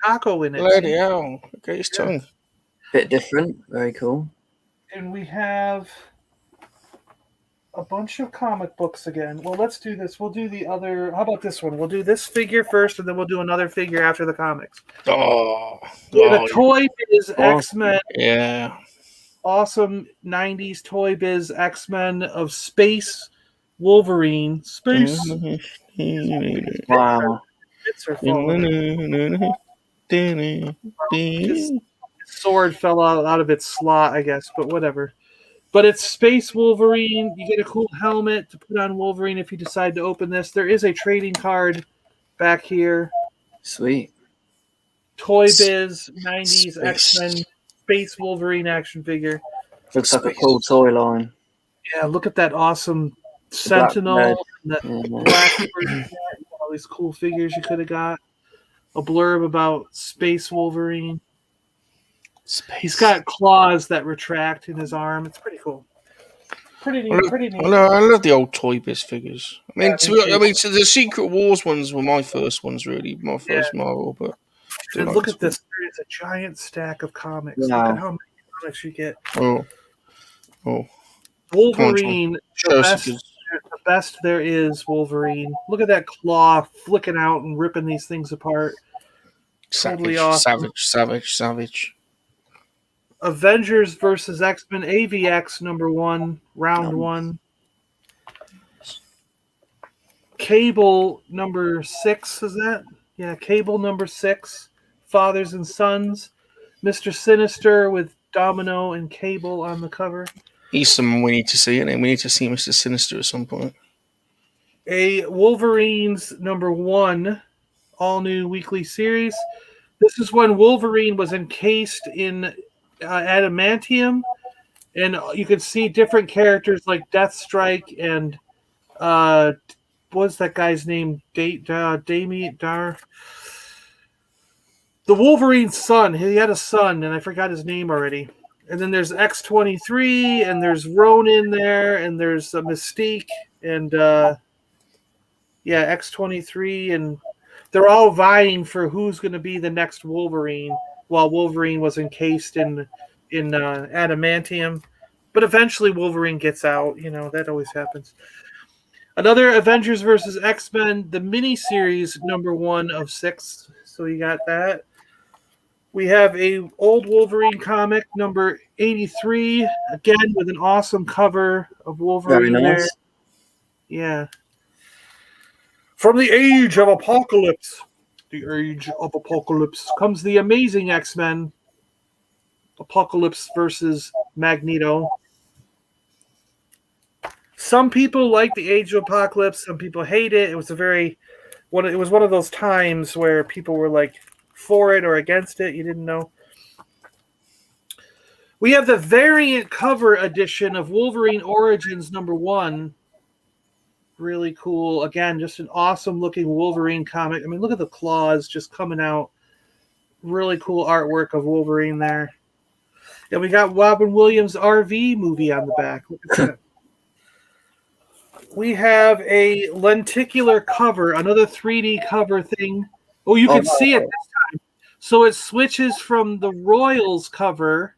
taco in it. Bloody hell. Okay, his tongue. Bit different. Very cool. And we have a bunch of comic books again. Well, let's do this. We'll do the other. How about this one? We'll do this figure first, and then we'll do another figure after the comics. The Toy Biz X-Men. Yeah. Awesome 90s Toy Biz X-Men of Space Wolverine. Space. Wow. His sword fell out of its slot, I guess, but whatever. But it's Space Wolverine. You get a cool helmet to put on Wolverine if you decide to open this. There is a trading card back here. Sweet. Toy Biz 90s X-Men Space Wolverine action figure. Looks like a cool toy line. Yeah, look at that awesome Sentinel and that Blackbird. All these cool figures you could have got. A blurb about Space Wolverine. He's got claws that retract in his arm. It's pretty cool. Pretty neat. I love the old Toy Biz figures. So the Secret Wars ones were my first ones, really. My first Marvel, but dude, look at this. There is a giant stack of comics. Wow. Look at how many comics you get. Oh. Wolverine, the best there is. Wolverine. Look at that claw flicking out and ripping these things apart. Totally awesome. Savage. Avengers versus X-Men AVX #1, round 1. Cable #6, is that? Yeah, Cable #6. Fathers and Sons. Mr. Sinister with Domino and Cable on the cover. He's someone we need to see, and we need to see Mr. Sinister at some point. A Wolverines #1, all new weekly series. This is when Wolverine was encased in adamantium, and you can see different characters like Deathstrike and what's that guy's name? Damien Dar. The Wolverine's son. He had a son, and I forgot his name already. And then there's X-23, and there's Ronin there, and there's Mystique, and X-23, and they're all vying for who's going to be the next Wolverine, while Wolverine was encased in adamantium. But eventually Wolverine gets out. You know, that always happens. Another Avengers versus X-Men, the miniseries #1 of 6. So you got that. We have a old Wolverine comic, number 83, again with an awesome cover of Wolverine. Very nice. There. Yeah. From the Age of Apocalypse. The Age of Apocalypse comes the Amazing X-Men. Apocalypse versus Magneto. Some people like the Age of Apocalypse. Some people hate it. It was one of those times where people were like for it or against it. You didn't know. We have the variant cover edition of Wolverine Origins #1. Really cool. Again, just an awesome looking Wolverine comic. I mean, look at the claws just coming out. Really cool artwork of Wolverine there. And we got Robin Williams' RV movie on the back. Look at that. We have a lenticular cover, another 3D cover thing. Oh, you can see it this time. So it switches from the Royals cover,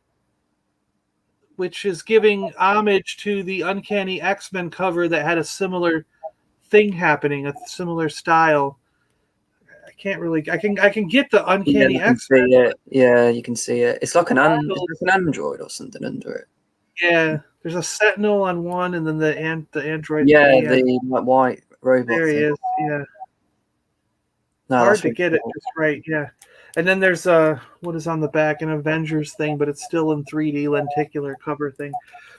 which is giving homage to the Uncanny X-Men cover that had a similar thing happening, a similar style. I can get the Uncanny X-Men. Yeah, you can see it. It's like an android or something under it. Yeah, there's a Sentinel on one, and then the android. Yeah, the white robot. There he is. Yeah. No, hard to get it just right. Yeah, and then there's what is on the back, an Avengers thing, but it's still in 3D lenticular cover thing.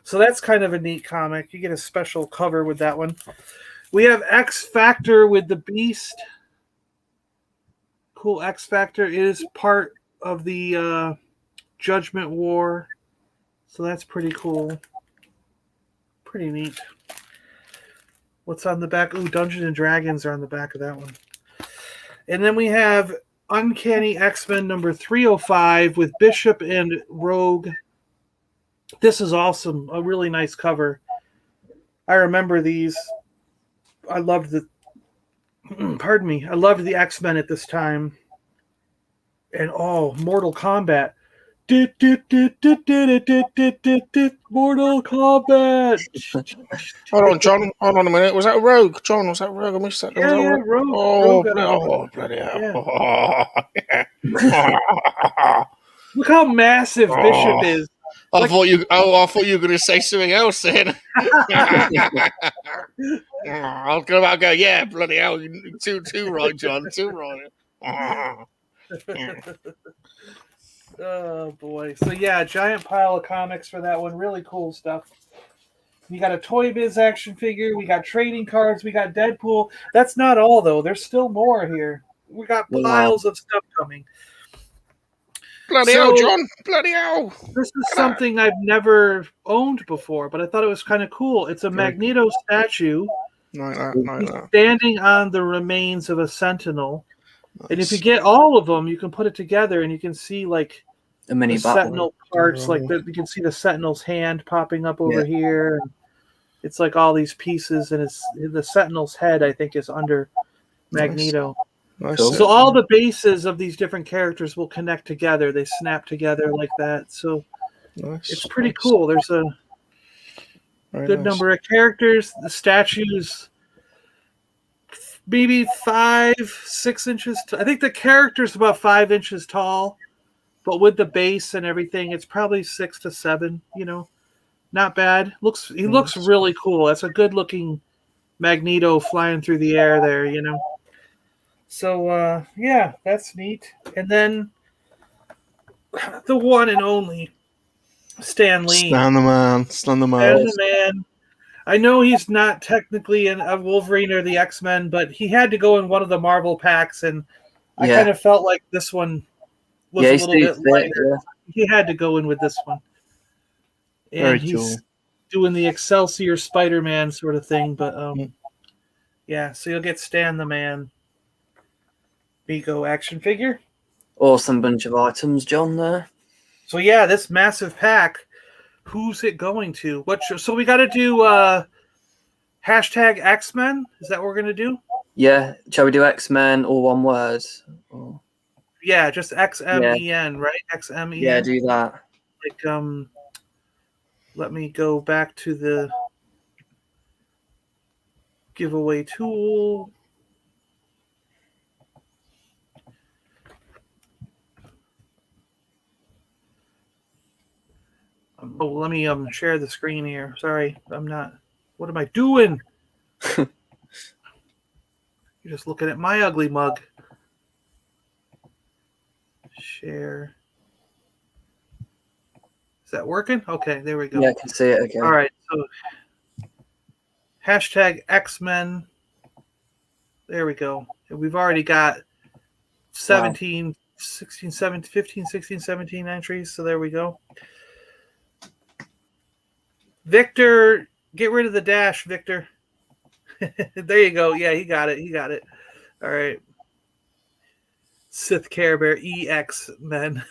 So that's kind of a neat comic. You get a special cover with that one. We have X Factor with the Beast. Cool. X Factor is part of the Judgment War. So that's pretty cool. Pretty neat. What's on the back? Ooh, Dungeons and Dragons are on the back of that one. And then we have Uncanny X-Men number 305 with Bishop and Rogue. This is awesome. A really nice cover. I remember these. I loved the pardon me. I loved the X-Men at this time. And Mortal Kombat. Mortal Kombat. Hold on, John. Hold on a minute. Was that a Rogue? John, was that Rogue? I missed that. Yeah, Rogue. Oh, bloody hell. Yeah. Look how massive Bishop is. I thought you were going to say something else then. I was about to go, yeah, bloody hell. Too right, John. Too right. Oh boy. So yeah, giant pile of comics for that one. Really cool stuff. We got a Toy Biz action figure. We got trading cards. We got Deadpool. That's not all though. There's still more here. We got piles of stuff coming. Bloody hell, John. Bloody hell. This is something I've never owned before, but I thought it was kind of cool. It's a Magneto statue. Like that. Standing on the remains of a Sentinel. Nice. And if you get all of them, you can put it together and you can see like a mini the Sentinel parts. Like you can see the Sentinel's hand popping up over here. And it's like all these pieces, and it's the Sentinel's head, I think, is under Magneto. Nice. So all the bases of these different characters will connect together. They snap together like that. So it's pretty cool. There's a good number of characters. The statues, maybe 5-6 inches. I think the character's about 5 inches tall, but with the base and everything, it's probably 6 to 7. You know, not bad. He looks really cool. That's a good looking Magneto flying through the air there. You know. So, yeah, that's neat. And then the one and only Stan Lee. Stan the man. I know he's not technically a Wolverine or the X-Men, but he had to go in one of the Marvel packs, and I kind of felt like this one was a little bit lighter. Yeah. He had to go in with this one. And very he's doing the Excelsior Spider-Man sort of thing, but yeah, so you'll get Stan the Man. Vigo action figure. Awesome bunch of items, John, there. So yeah, this massive pack, who's it going to? So we got to do hashtag X-Men? Is that what we're going to do? Yeah. Shall we do X-Men, all one word? Or... Yeah, just XMEN, right? XMEN. Yeah, do that. Like, let me go back to the giveaway tool. Let me share the screen here. Sorry, I'm not. What am I doing? You're just looking at my ugly mug. Share. Is that working? Okay, there we go. Yeah, I can see it. Okay. All right. So hashtag X-Men. There we go. We've already got 17, 16, 17, 15, 16, 17 entries. So there we go. Victor, get rid of the dash, Victor. There you go. Yeah, he got it. All right. Sith Care Bear EX Men.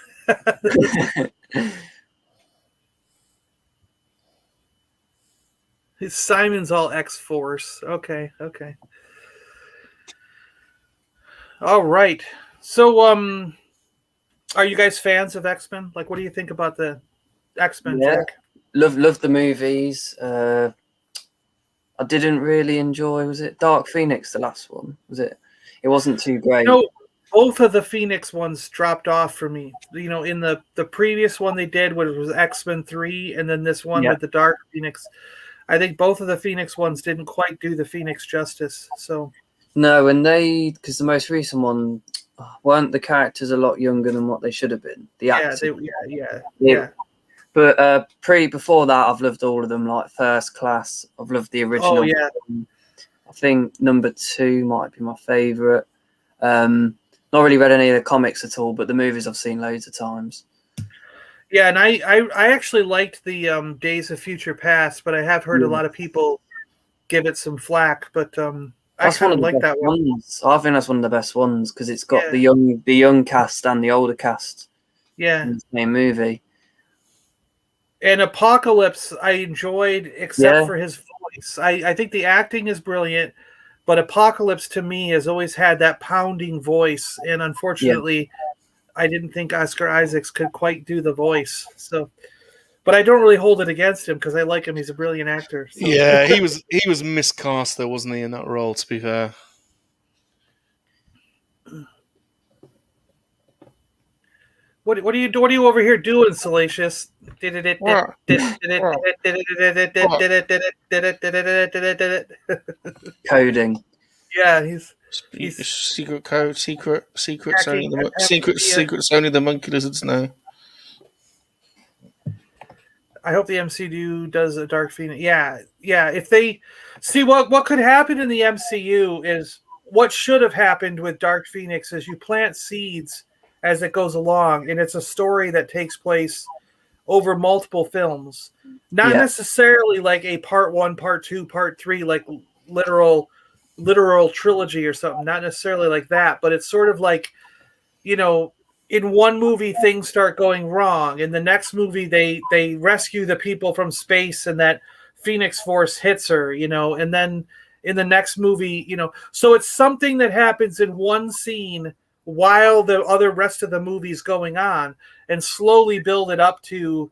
Simon's all X-Force. Okay. All right. So, are you guys fans of X-Men? Like, what do you think about the X-Men, Jack? Love the movies. I didn't really enjoy. Was it Dark Phoenix? The last one, was it? It wasn't too great. No, both of the Phoenix ones dropped off for me. You know, in the previous one they did, was X-Men 3, and then this one with the Dark Phoenix. I think both of the Phoenix ones didn't quite do the Phoenix justice. So no, and because the most recent one weren't the characters a lot younger than what they should have been. The actors, yeah. But before that, I've loved all of them. Like First Class, I've loved the original. Oh yeah. I think number 2 might be my favorite. Not really read any of the comics at all, but the movies I've seen loads of times. Yeah, and I actually liked the Days of Future Past, but I have heard a lot of people give it some flack, but I That's kind one of of the like best that one. ones. I think that's one of the best ones because it's got Yeah. the young cast and the older cast Yeah. in the same movie. And Apocalypse, I enjoyed, except for his voice. I think the acting is brilliant, but Apocalypse to me has always had that pounding voice, and unfortunately, I didn't think Oscar Isaacs could quite do the voice. So, but I don't really hold it against him because I like him. He's a brilliant actor. So. Yeah, he was miscast though, wasn't he, in that role? To be fair. What are you over here doing, Salacious? What? Coding. Yeah, he's Secret code, secrets hacking only at secrets only the monkey lizards know. I hope the MCU does a Dark Phoenix. Yeah. If they see what could happen in the MCU is what should have happened with Dark Phoenix is you plant seeds as it goes along, and it's a story that takes place over multiple films, not necessarily like a part 1, part 2, part 3, like literal trilogy or something. Not necessarily like that, but it's sort of like, in one movie things start going wrong. In the next movie they rescue the people from space and that Phoenix Force hits her, and then in the next movie, so it's something that happens in one scene while the other rest of the movie's going on, and slowly build it up to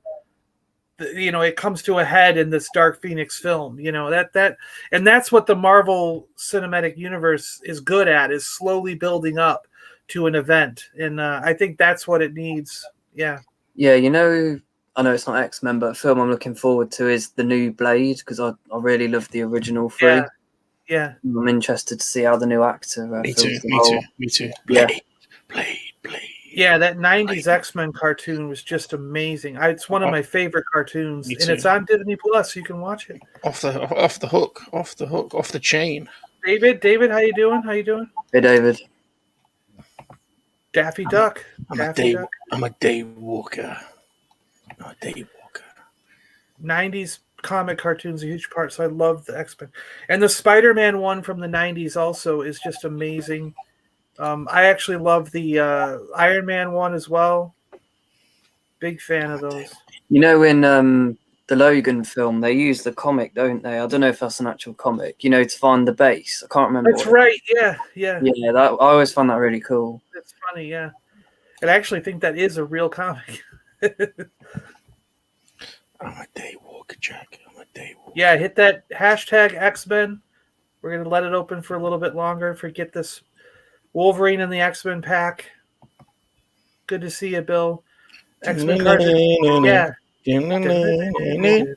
it comes to a head in this Dark Phoenix film. That and that's what the Marvel Cinematic Universe is good at, is slowly building up to an event, and I think that's what it needs. Yeah. I know it's not X-Men, but a film I'm looking forward to is the new Blade, because I really love the original 3. Yeah. I'm interested to see how the new actor Me fills too. the role. Me too. Blade. Yeah, that 90s X-Men cartoon was just amazing. It's one of my favorite cartoons, and it's on Disney Plus. You can watch it. Off the hook, off the chain. David, how you doing? Hey, David. Daffy Duck. I'm a day walker. 90s comic cartoons a huge part, so I love the X-Men. And the Spider-Man one from the 90s also is just amazing. I actually love the Iron Man one as well. Big fan of those. In the Logan film, they use the comic, don't they? I don't know if that's an actual comic, to find the base. I can't remember. That's right, yeah. Yeah, I always found that really cool. That's funny, yeah. And I actually think that is a real comic. I'm a day walker, Jack. Yeah, hit that hashtag X-Men. We're going to let it open for a little bit longer. Forget this Wolverine and the X-Men pack. Good to see you, Bill. X-Men cards. Yeah. 20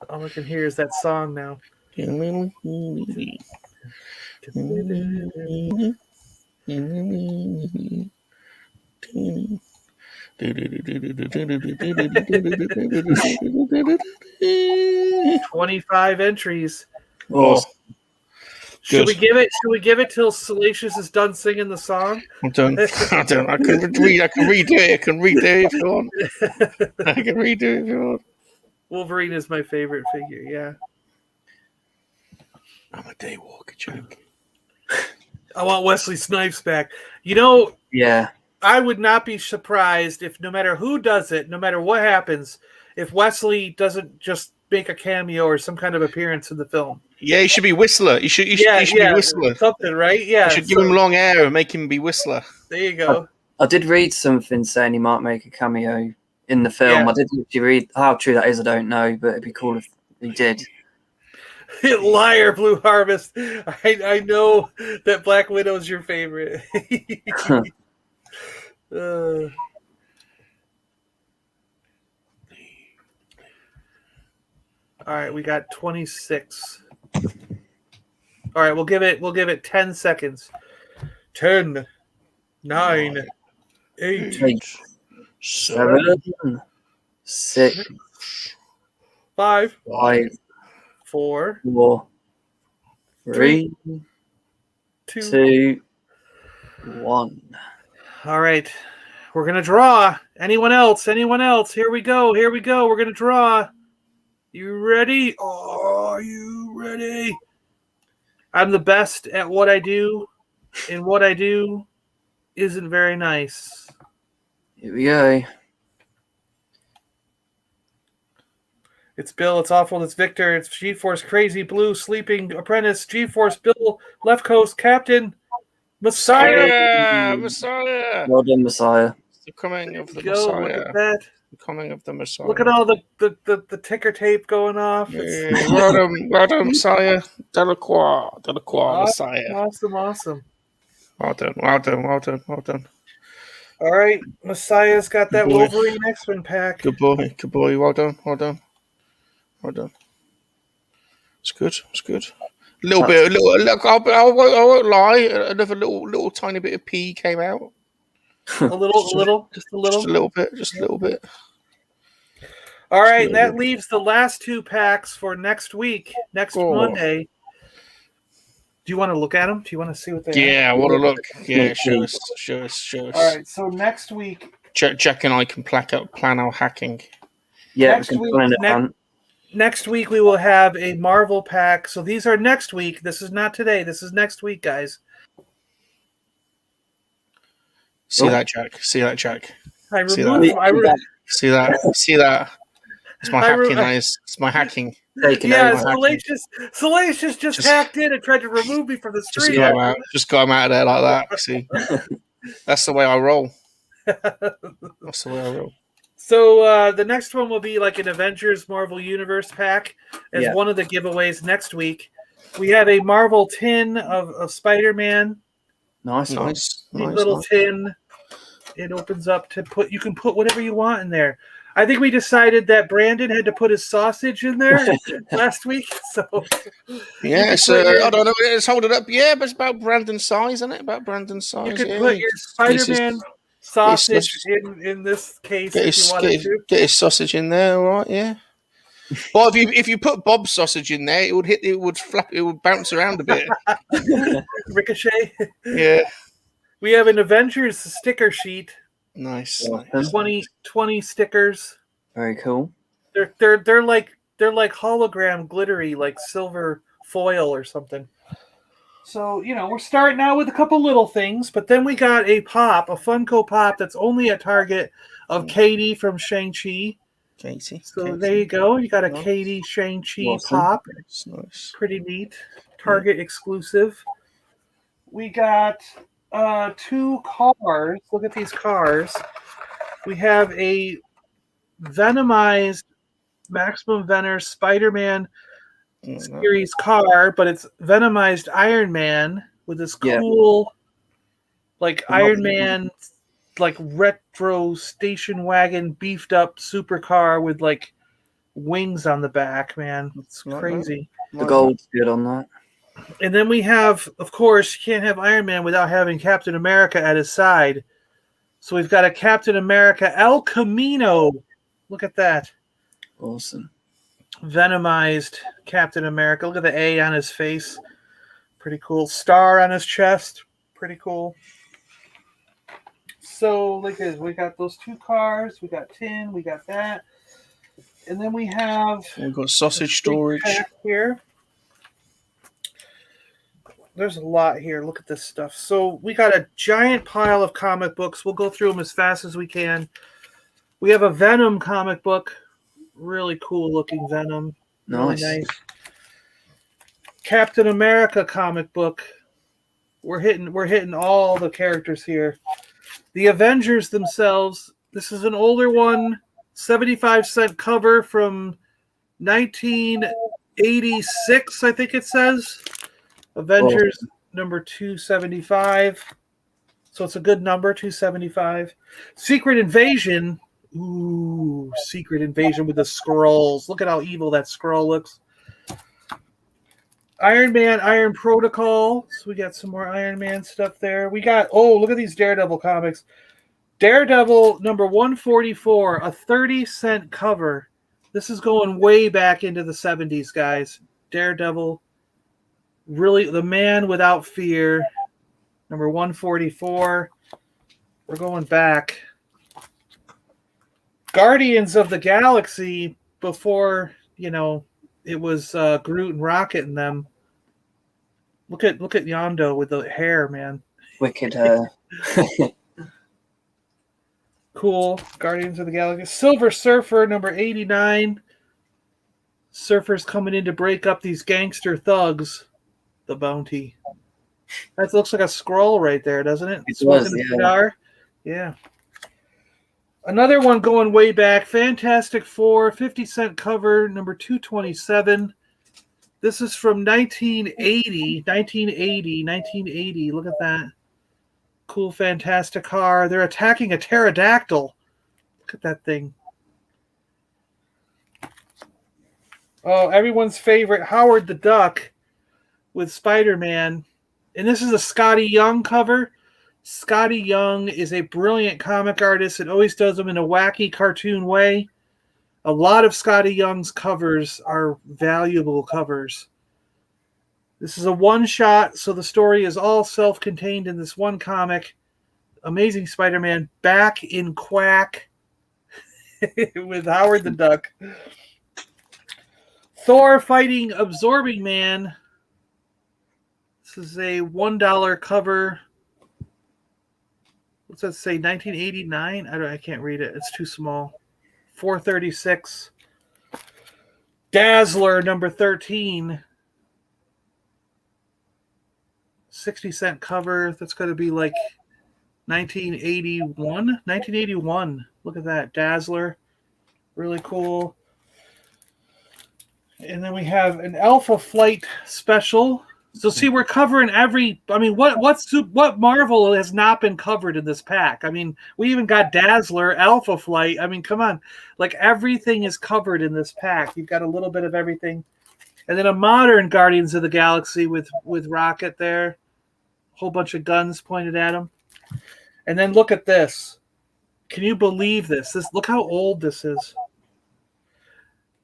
All I can hear is that song now. 25 entries. Oh, should we give it till Salacious is done singing the song? I don't. I can redo it if you want. I can redo it if you want. Wolverine is my favorite figure. Yeah. I'm a day walker, Jack. I want Wesley Snipes back. Yeah. I would not be surprised if no matter who does it, no matter what happens, if Wesley doesn't just make a cameo or some kind of appearance in the film. Yeah, he should be Whistler. He should be Whistler. Something, right? Yeah. You should give him long hair and make him be Whistler. There you go. I did read something saying he might make a cameo in the film. I did actually read. How true that is, I don't know, but it'd be cool if he did. Liar, Blue Harvest. I know that Black Widow's your favorite. All right, we got 26. All right, we'll give it 10 seconds. 10, 9, 8, 7, 6, 5, 4, 4, 3, 2, 1. All right. We're going to draw. Anyone else? Anyone else? Here we go. Here we go. We're going to draw. You ready? Are you ready? I'm the best at what I do, and what I do isn't very nice. Here we go. It's Bill, it's Awful, it's Victor, it's G-Force, Crazy, Blue, Sleeping, Apprentice, G-Force, Bill, Left Coast, Captain, Messiah. Yeah, Messiah. Well done, Messiah. The coming of the Go, look Messiah. at that. The coming of the Messiah. Look at all the ticker tape going off. Yeah, well done, Messiah. Delacroix, Messiah. Awesome. Well done. All right, Messiah's got that Good boy. Wolverine X-Men pack. Good boy. Well done. It's good. A little bit. Look, I won't lie. Another little tiny bit of pee came out. Just a little. Just a little bit. All right, and that leaves the last 2 packs for next week, Monday. Do you want to look at them? Do you want to see what they are? Yeah, I want to look. Yeah, show us. All right, so next week... Jack and I can plan our hacking. Yeah, next week we will have a Marvel pack. So these are next week. This is not today. This is next week, guys. See that, Jack? See that? It's my hacking, guys. It's my hacking. Salacious just hacked in and tried to remove me from the stream. Just got him out of there like that. See, that's the way I roll. So the next one will be like an Avengers Marvel Universe pack as one of the giveaways next week. We have a Marvel tin of Spider-Man. Nice. Little tin. It opens up to you can put whatever you want in there. I think we decided that Brandon had to put his sausage in there last week. So I don't know. Let's hold it up. Yeah, but it's about Brandon's size, isn't it? About Brandon's size. You could put your Spider-Man sausage in this case if you wanted to. Get his sausage in there, all right? Yeah. Well, if you put Bob's sausage in there, it would bounce around a bit. Ricochet. Yeah. We have an Avengers sticker sheet. Nice. 20 stickers. Very cool. They're like hologram glittery, like silver foil or something. So, we're starting out with a couple little things, but then we got a Funko Pop that's only at Target of Katie from Shang-Chi. So there you go. You got a Katie Shang-Chi Pop. Nice. Pretty neat. Target exclusive. We got 2 cars. Look at these cars. We have a Venomized Maximum Venom Spider-Man series car, but it's Venomized Iron Man with this cool Iron Man retro station wagon beefed up supercar with wings on the back, man. It's crazy. The gold's good on that. And then we have, of course, you can't have Iron Man without having Captain America at his side. So we've got a Captain America El Camino. Look at that. Awesome. Venomized Captain America. Look at the A on his face. Pretty cool. Star on his chest. Pretty cool. So, look at this. We got those 2 cars. We got tin. We got that. And then we've got sausage storage here. There's a lot here. Look at this stuff. So we got a giant pile of comic books. We'll go through them as fast as we can. We have a Venom comic book. Really cool looking Venom. Really nice. Captain America comic book. We're hitting all the characters here. The Avengers themselves. This is an older one. 75-cent cover from 1986, I think it says. Avengers number 275. So it's a good number, 275. Secret Invasion. Ooh, Secret Invasion with the Skrulls. Look at how evil that Skrull looks. Iron Man, Iron Protocol. So we got some more Iron Man stuff there. We got, look at these Daredevil comics. Daredevil number 144, a 30-cent cover. This is going way back into the 70s, guys. Daredevil. Really, the man without fear. Number 144. We're going back. Guardians of the Galaxy before, it was Groot and Rocket and them. Look at Yondo with the hair, man. Wicked hair. Cool. Guardians of the Galaxy. Silver Surfer, number 89. Surfer's coming in to break up these gangster thugs. The bounty. That looks like a scroll right there, doesn't it? It Smoking does, a yeah. cigar. Yeah. Another one going way back. Fantastic Four, 50-cent cover, number 227. This is from 1980. Look at that. Cool, fantastic car. They're attacking a pterodactyl. Look at that thing. Oh, everyone's favorite, Howard the Duck with Spider-Man. And this is a Scotty Young cover. Scotty Young is a brilliant comic artist and always does them in a wacky cartoon way. A lot of Scotty Young's covers are valuable covers. This is a one-shot, so the story is all self-contained in this one comic. Amazing Spider-Man back in Quack with Howard the Duck. Thor fighting Absorbing Man. This is a $1 cover. What's that say? 1989? I can't read it. It's too small. $4.36. Dazzler number 13. 60-cent cover. That's going to be like 1981. 1981. Look at that. Dazzler. Really cool. And then we have an Alpha Flight special. So see, we're covering what Marvel has not been covered in this pack? I mean, we even got Dazzler, Alpha Flight. I mean, come on. Like, everything is covered in this pack. You've got a little bit of everything. And then a modern Guardians of the Galaxy with Rocket there. A whole bunch of guns pointed at him. And then look at this. Can you believe this? Look how old this is.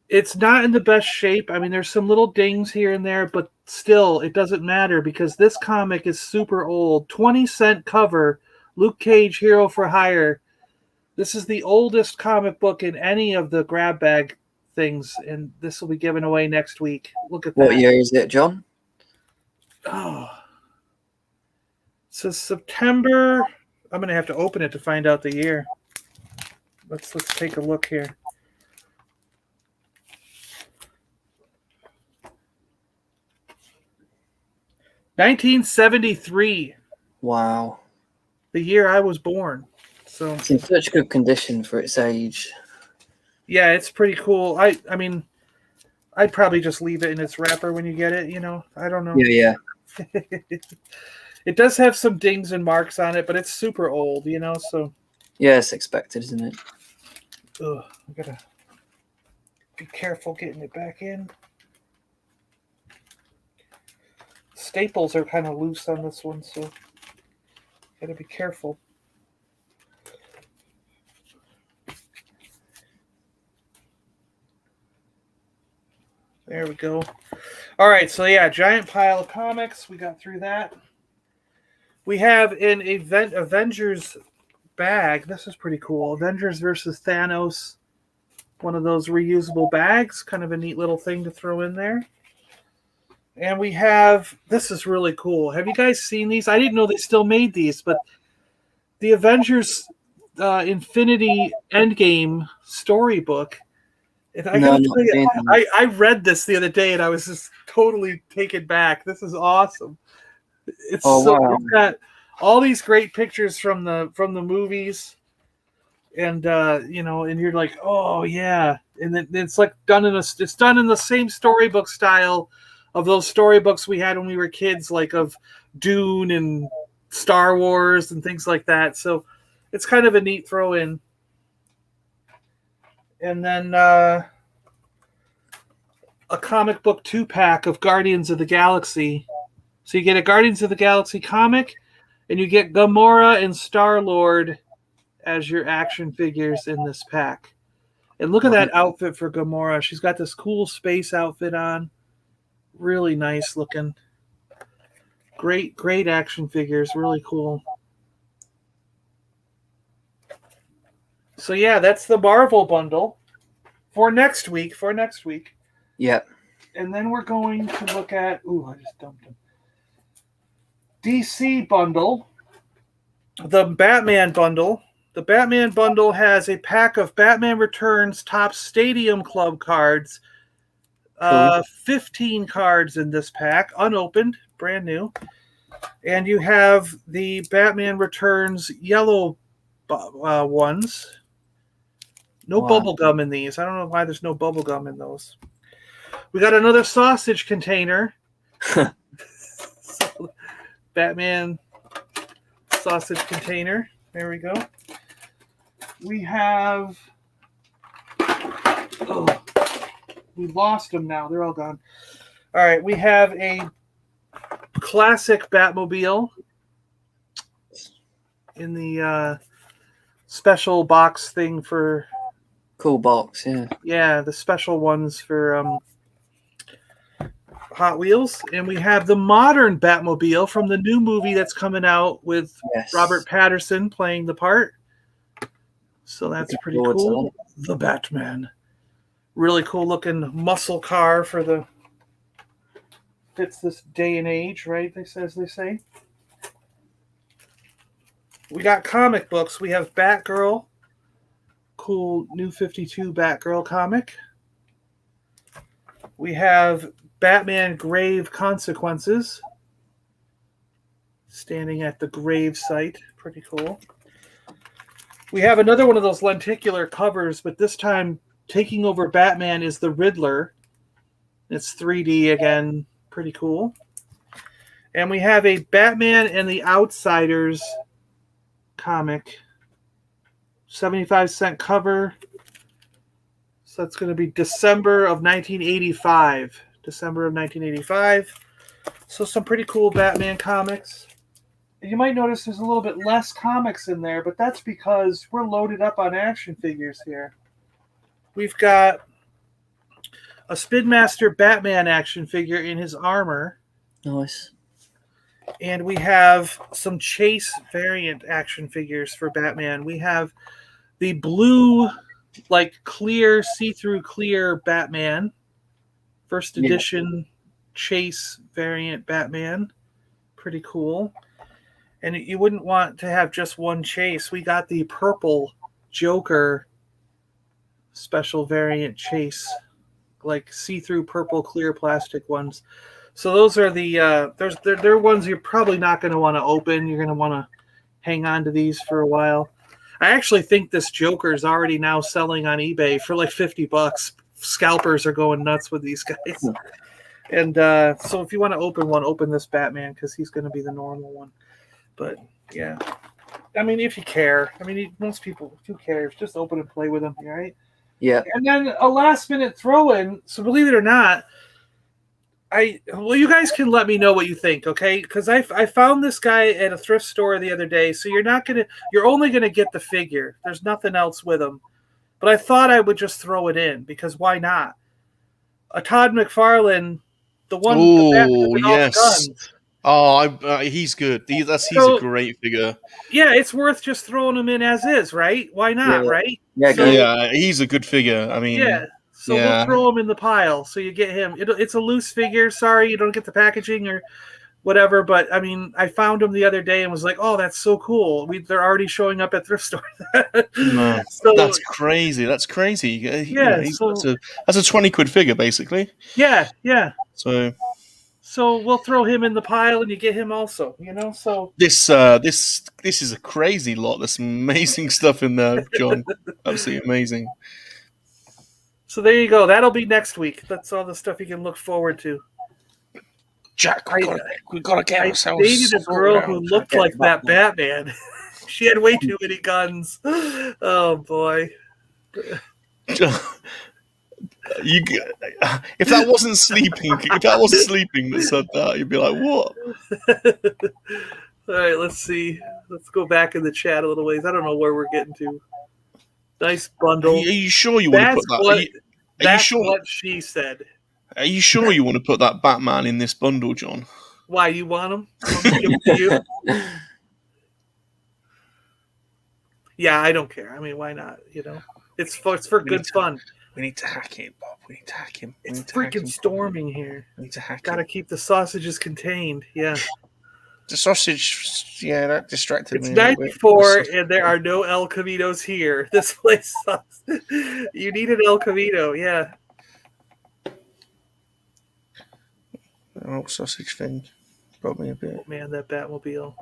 It's not in the best shape. I mean, there's some little dings here and there, but still, it doesn't matter because this comic is super old. 20-cent cover, Luke Cage, Hero for Hire. This is the oldest comic book in any of the grab bag things, and this will be given away next week. Look at that. What year is it, John? Oh. It says September. I'm going to have to open it to find out the year. Let's take a look here. $1973. Wow. The year I was born. So it's in such good condition for its age. Yeah, it's pretty cool. I mean, I'd probably just leave it in its wrapper when you get it, I don't know. Yeah. It does have some dings and marks on it, but it's super old, so. Yeah, it's expected, isn't it? Ugh, I gotta be careful getting it back in. Staples are kind of loose on this one, so gotta be careful. There we go. All right, so yeah, giant pile of comics. We got through that. We have an Avengers bag. This is pretty cool. Avengers versus Thanos. One of those reusable bags. Kind of a neat little thing to throw in there. And we have, this is really cool. Have you guys seen these? I didn't know they still made these, but the Avengers Infinity Endgame storybook. And I read this the other day and I was just totally taken back. This is awesome. It's wow. It's got all these great pictures from the movies, and and you're like, oh yeah, and then it's like done in the same storybook style of those storybooks we had when we were kids, like of Dune and Star Wars and things like that. So it's kind of a neat throw in. And then a comic book 2-pack of Guardians of the Galaxy. So you get a Guardians of the Galaxy comic, and you get Gamora and Star-Lord as your action figures in this pack. And look at that outfit for Gamora. She's got this cool space outfit on. Really nice looking. Great action figures. Really cool. So yeah, that's the Marvel bundle for next week. Yeah. And then we're going to look at I just dumped him. DC bundle. The Batman bundle. The Batman bundle has a pack of Batman Returns Top Stadium Club cards. Cool. 15 cards in this pack, unopened, brand new. And you have the Batman Returns yellow ones. No bubble gum in these. I don't know why there's no bubble gum in those. We got another sausage container. Batman sausage container. There we go. We have... we lost them now. They're all gone. All right. We have a classic Batmobile in the special box thing for... Cool box, yeah. Yeah, the special ones for Hot Wheels. And we have the modern Batmobile from the new movie that's coming out with Robert Pattinson playing the part. So that's pretty cool. The Batman. Really cool looking muscle car for the... fits this day and age, right? As they say. We got comic books. We have Batgirl. Cool New 52 Batgirl comic. We have Batman Grave Consequences. Standing at the grave site. Pretty cool. We have another one of those lenticular covers, but this time taking over Batman is the Riddler. It's 3D again. Pretty cool. And we have a Batman and the Outsiders comic. 75-cent cover. So that's going to be December of 1985. So some pretty cool Batman comics. And you might notice there's a little bit less comics in there, but that's because we're loaded up on action figures here. We've got a Spin Master Batman action figure in his armor. Nice. And we have some Chase variant action figures for Batman. We have the blue, clear, see-through clear Batman. First edition Chase variant Batman. Pretty cool. And you wouldn't want to have just one Chase. We got the purple Joker special variant Chase. See-through purple clear plastic ones. So those are the they're ones you're probably not going to want to open. You're going to want to hang on to these for a while. I actually think this Joker is already now selling on eBay for $50. Scalpers are going nuts with these guys. And so if you want to open one, open this Batman because he's going to be the normal one. But yeah, I mean, if you care, most people, who cares? Just open and play with them, right? Yeah. And then a last minute throw in. So believe it or not, you guys can let me know what you think, okay? Because I found this guy at a thrift store the other day. So you're only gonna get the figure. There's nothing else with him. But I thought I would just throw it in because why not? A Todd McFarlane, the one with all the guns. Oh, he's good. He's a great figure. Yeah, it's worth just throwing him in as is, right? Why not, right? Yeah, he's a good figure. We'll throw him in the pile. So you get him. It's a loose figure. Sorry, you don't get the packaging or whatever. But I found him the other day and was like, "Oh, that's so cool." They're already showing up at thrift stores. No, that's crazy. That's crazy. Yeah, that's a 20 quid figure, basically. Yeah. So we'll throw him in the pile, and you get him also. So this is a crazy lot. There's some amazing stuff in there, John. Absolutely amazing. So there you go. That'll be next week. That's all the stuff you can look forward to. Jack, we gotta get ourselves. I dated a girl who looked like that Batman. She had way too many guns. Oh boy. If that wasn't sleeping that said that, you'd be like, what? All right, let's see. Let's go back in the chat a little ways. I don't know where we're getting to. Nice bundle. Are you sure you want to put that? That's what she said. Are you sure you want to put that Batman in this bundle, John? Why, you want him? I'm gonna give him to you? Yeah, I don't care. I mean, why not? You know, it's for good fun. We need to hack it, Bob. We need to hack him. It's freaking storming here. We need to hack Gotta him. keep the sausages contained. Yeah. The sausage, yeah, that distracted me. It's 94, and there are no El Caminos here. This place sucks. You need an El Camino, yeah. Oh, sausage thing brought me a bit. Oh, man, that Batmobile.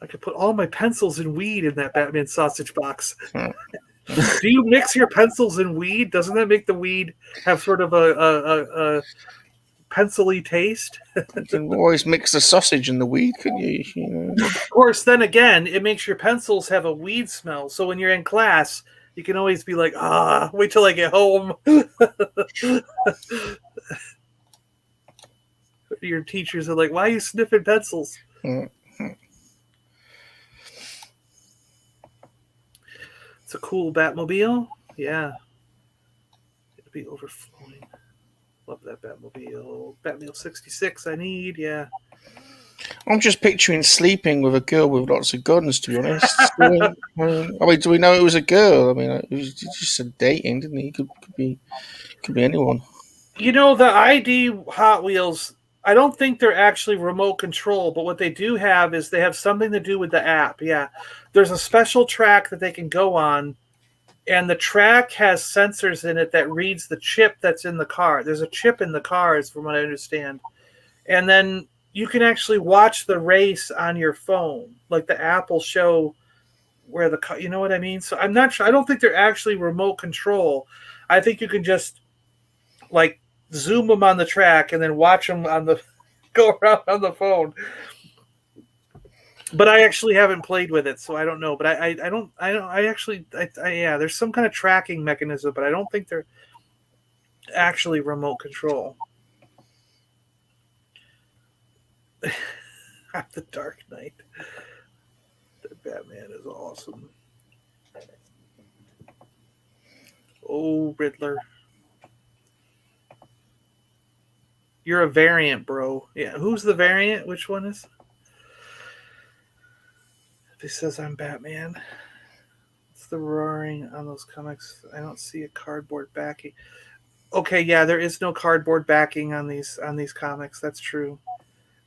I could put all my pencils and weed in that Batman sausage box. Oh. Do you mix your pencils and weed? Doesn't that make the weed have sort of a pencil-y taste? You can always mix the sausage and the weed, couldn't you? You know? Of course, then again, it makes your pencils have a weed smell. So when you're in class, you can always be like, wait till I get home. Your teachers are like, why are you sniffing pencils? Mm-hmm. It's a cool Batmobile. Yeah. It'll be overflowing. Love that Batmobile. Batmobile 66 I need, yeah. I'm just picturing sleeping with a girl with lots of guns, to be honest. I mean, do we know it was a girl? I mean, it was just a dating, didn't he? Could be anyone. You know, the ID Hot Wheels, I don't think they're actually remote control, but what they do have is they have something to do with the app, yeah. There's a special track that they can go on, and the track has sensors in it that reads the chip that's in the car. There's a chip in the cars, from what I understand. And then you can actually watch the race on your phone. Like the app will show where the car, you know what I mean? So I'm not sure. I don't think they're actually remote control. I think you can just like zoom them on the track and then watch them on the go around on the phone. But I actually haven't played with it, so I don't know. But I there's some kind of tracking mechanism, but I don't think they're actually remote control. The Dark Knight. The Batman is awesome. Oh, Riddler. You're a variant, bro. Yeah, who's the variant? Which one is? He says I'm Batman. It's the roaring on those comics. I don't see a cardboard backing. Okay, yeah, there is no cardboard backing on these comics. That's true.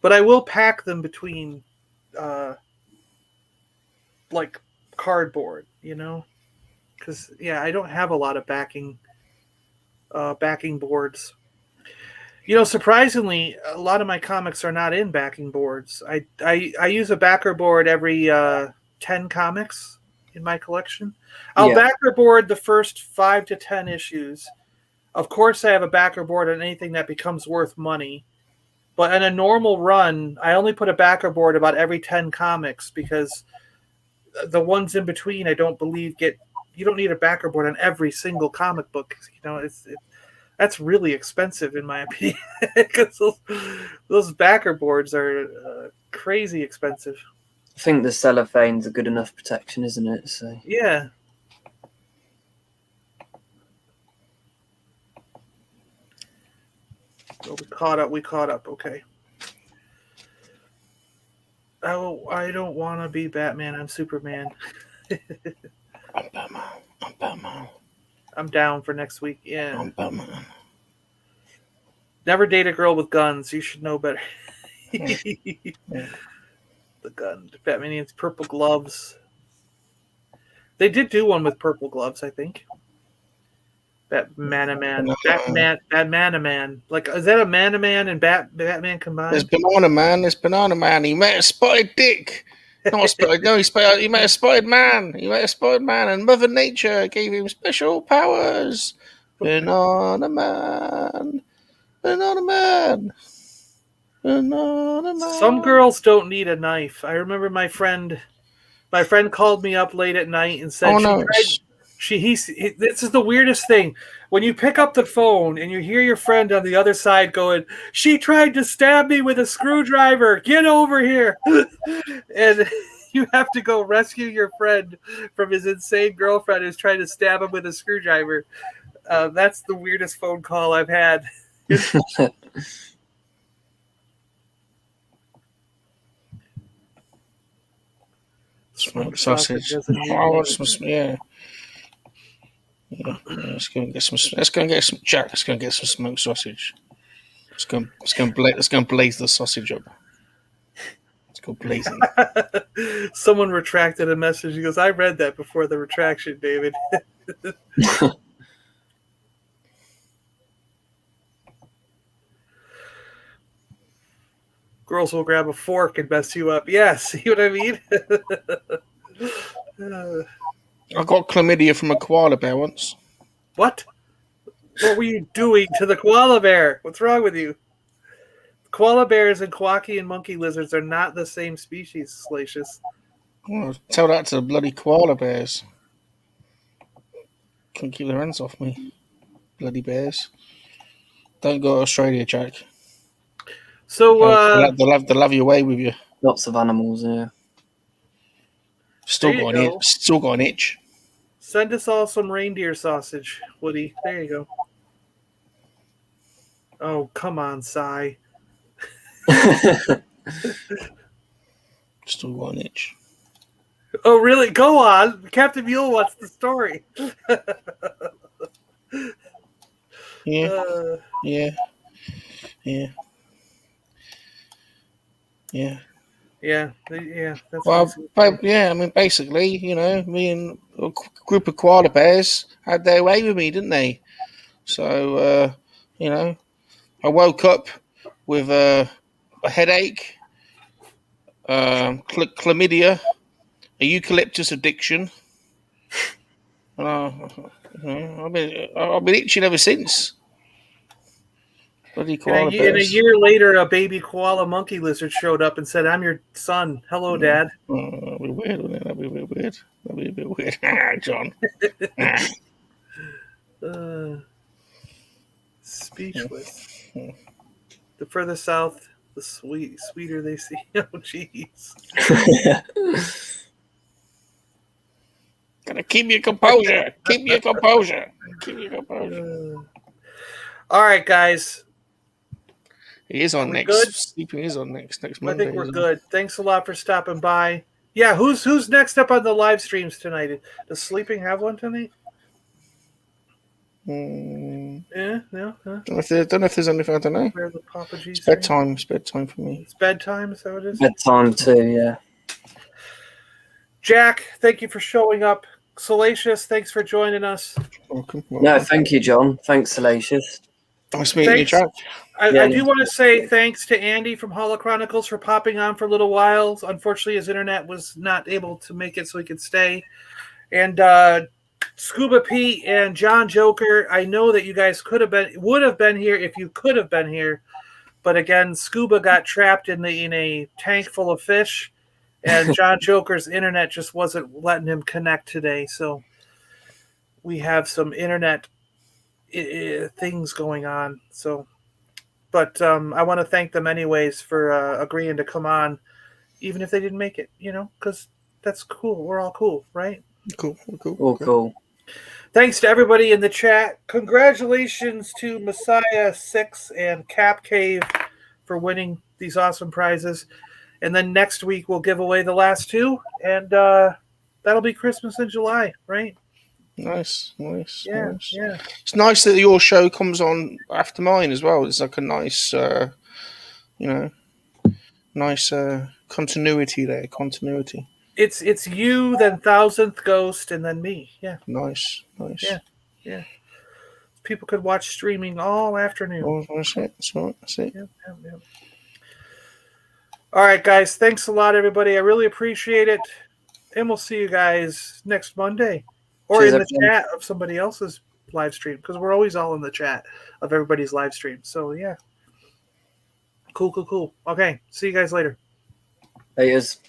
But I will pack them between like cardboard, you know? Because yeah, I don't have a lot of backing boards. You know, surprisingly, a lot of my comics are not in backing boards. I use a backer board every 10 comics in my collection. I'll backer board the first 5 to 10 issues. Of course, I have a backer board on anything that becomes worth money. But in a normal run, I only put a backer board about every 10 comics because the ones in between, I don't believe you don't need a backer board on every single comic book. You know, that's really expensive in my opinion because those backer boards are crazy expensive. I think the cellophane's a good enough protection, isn't it? So yeah. So we caught up. Okay. Oh, I don't want to be Batman. I'm Superman. I'm Batman. I'm down for next week. Yeah. I'm Batman. Never date a girl with guns. You should know better. Yeah. The gun. Batman needs purple gloves. They did do one with purple gloves, I think. Batman. Like, is that a Man-a-Man and Batman combined? There's Banana Man. There's Banana Man. He met a spotted dick. Not a spotted. No, he met a spotted man. He met a spotted man, and Mother Nature gave him special powers. Banana Man. Banana Man. Banana Man. Some girls don't need a knife. I remember my friend called me up late at night and said this is the weirdest thing. When you pick up the phone and you hear your friend on the other side going, "She tried to stab me with a screwdriver. Get over here." And you have to go rescue your friend from his insane girlfriend who's trying to stab him with a screwdriver. That's the weirdest phone call I've had. Smoked sausage. as a new I want name. some. Yeah. Yeah. Let's go and get some. Let's go and get some. Jack. Let's go and get some smoked sausage. Let's go and blaze the sausage up. Let's go blazing. Someone retracted a message. He goes, I read that before the retraction, David. Girls will grab a fork and mess you up. Yeah, see what I mean? I got chlamydia from a koala bear once. What? What were you doing to the koala bear? What's wrong with you? Koala bears and Kowakian monkey lizards are not the same species, Salacious. Oh, tell that to the bloody koala bears. Couldn't keep their hands off me. Bloody bears. Don't go to Australia, Jack. So, They'll have you away with you. Lots of animals, yeah. Still There you got an go. itch. Still got an itch. Send us all some reindeer sausage, Woody. There you go. Oh, come on, Cy. Still got an itch. Oh, really? Go on. Captain Mule wants the story. Yeah. Yeah. Yeah. Yeah. Yeah. That's Well, basically- yeah, I mean, basically, me and a group of koala bears had their way with me, didn't they? So, I woke up with a headache, chlamydia, a eucalyptus addiction. I've been itching ever since. Bloody koala And a bears. year later, a baby koala monkey lizard showed up and said, I'm your son. Hello, Dad. That'd be weird, wouldn't it? That'd be a bit weird. That'd be a bit weird. John. Speechless. The further south, the sweeter they see. Oh, jeez. Gotta keep your composure. Keep your composure. Keep your composure. All right, guys. He is on we next. good? Sleeping is on next I Monday. think we're isn't good. Thanks a lot for stopping by. Yeah, who's next up on the live streams tonight? Does Sleeping have one tonight? it? Yeah, no. Huh? Don't know if there's anything. I don't know. Where the Papa G's It's bedtime. It's bedtime for me. It's bedtime. Is that what it is? Bedtime too, yeah. Jack, thank you for showing up. Salacious, thanks for joining us. Welcome. No, thank you, John. Thanks, Salacious. Nice meeting you, Thanks. Jack. I do want to say thanks to Andy from Holochronicles for popping on for a little while. Unfortunately, his internet was not able to make it so he could stay. And Scuba Pete and John Joker, I know that you guys would have been here if you could have been here. But again, Scuba got trapped in a tank full of fish, and John Joker's internet just wasn't letting him connect today. So we have some internet things going on. So, but I want to thank them anyways for agreeing to come on, even if they didn't make it. Because that's cool. We're all cool, right? Cool. All cool. Thanks to everybody in the chat. Congratulations to Messiah6 and Cap Cave for winning these awesome prizes. And then next week we'll give away the last two, and that'll be Christmas in July, right? Nice. Yeah. It's nice that your show comes on after mine as well. It's like a nice, nice continuity there. Continuity. It's you, then Thousandth Ghost, and then me. Yeah. Nice. Yeah. People could watch streaming all afternoon. Oh, that's it. That's it. Yep. All right, guys. Thanks a lot, everybody. I really appreciate it. And we'll see you guys next Monday. Or Cheers, in the everyone. chat of somebody else's live stream. Because we're always all in the chat of everybody's live stream. So, yeah. Cool. Okay. See you guys later. Haters.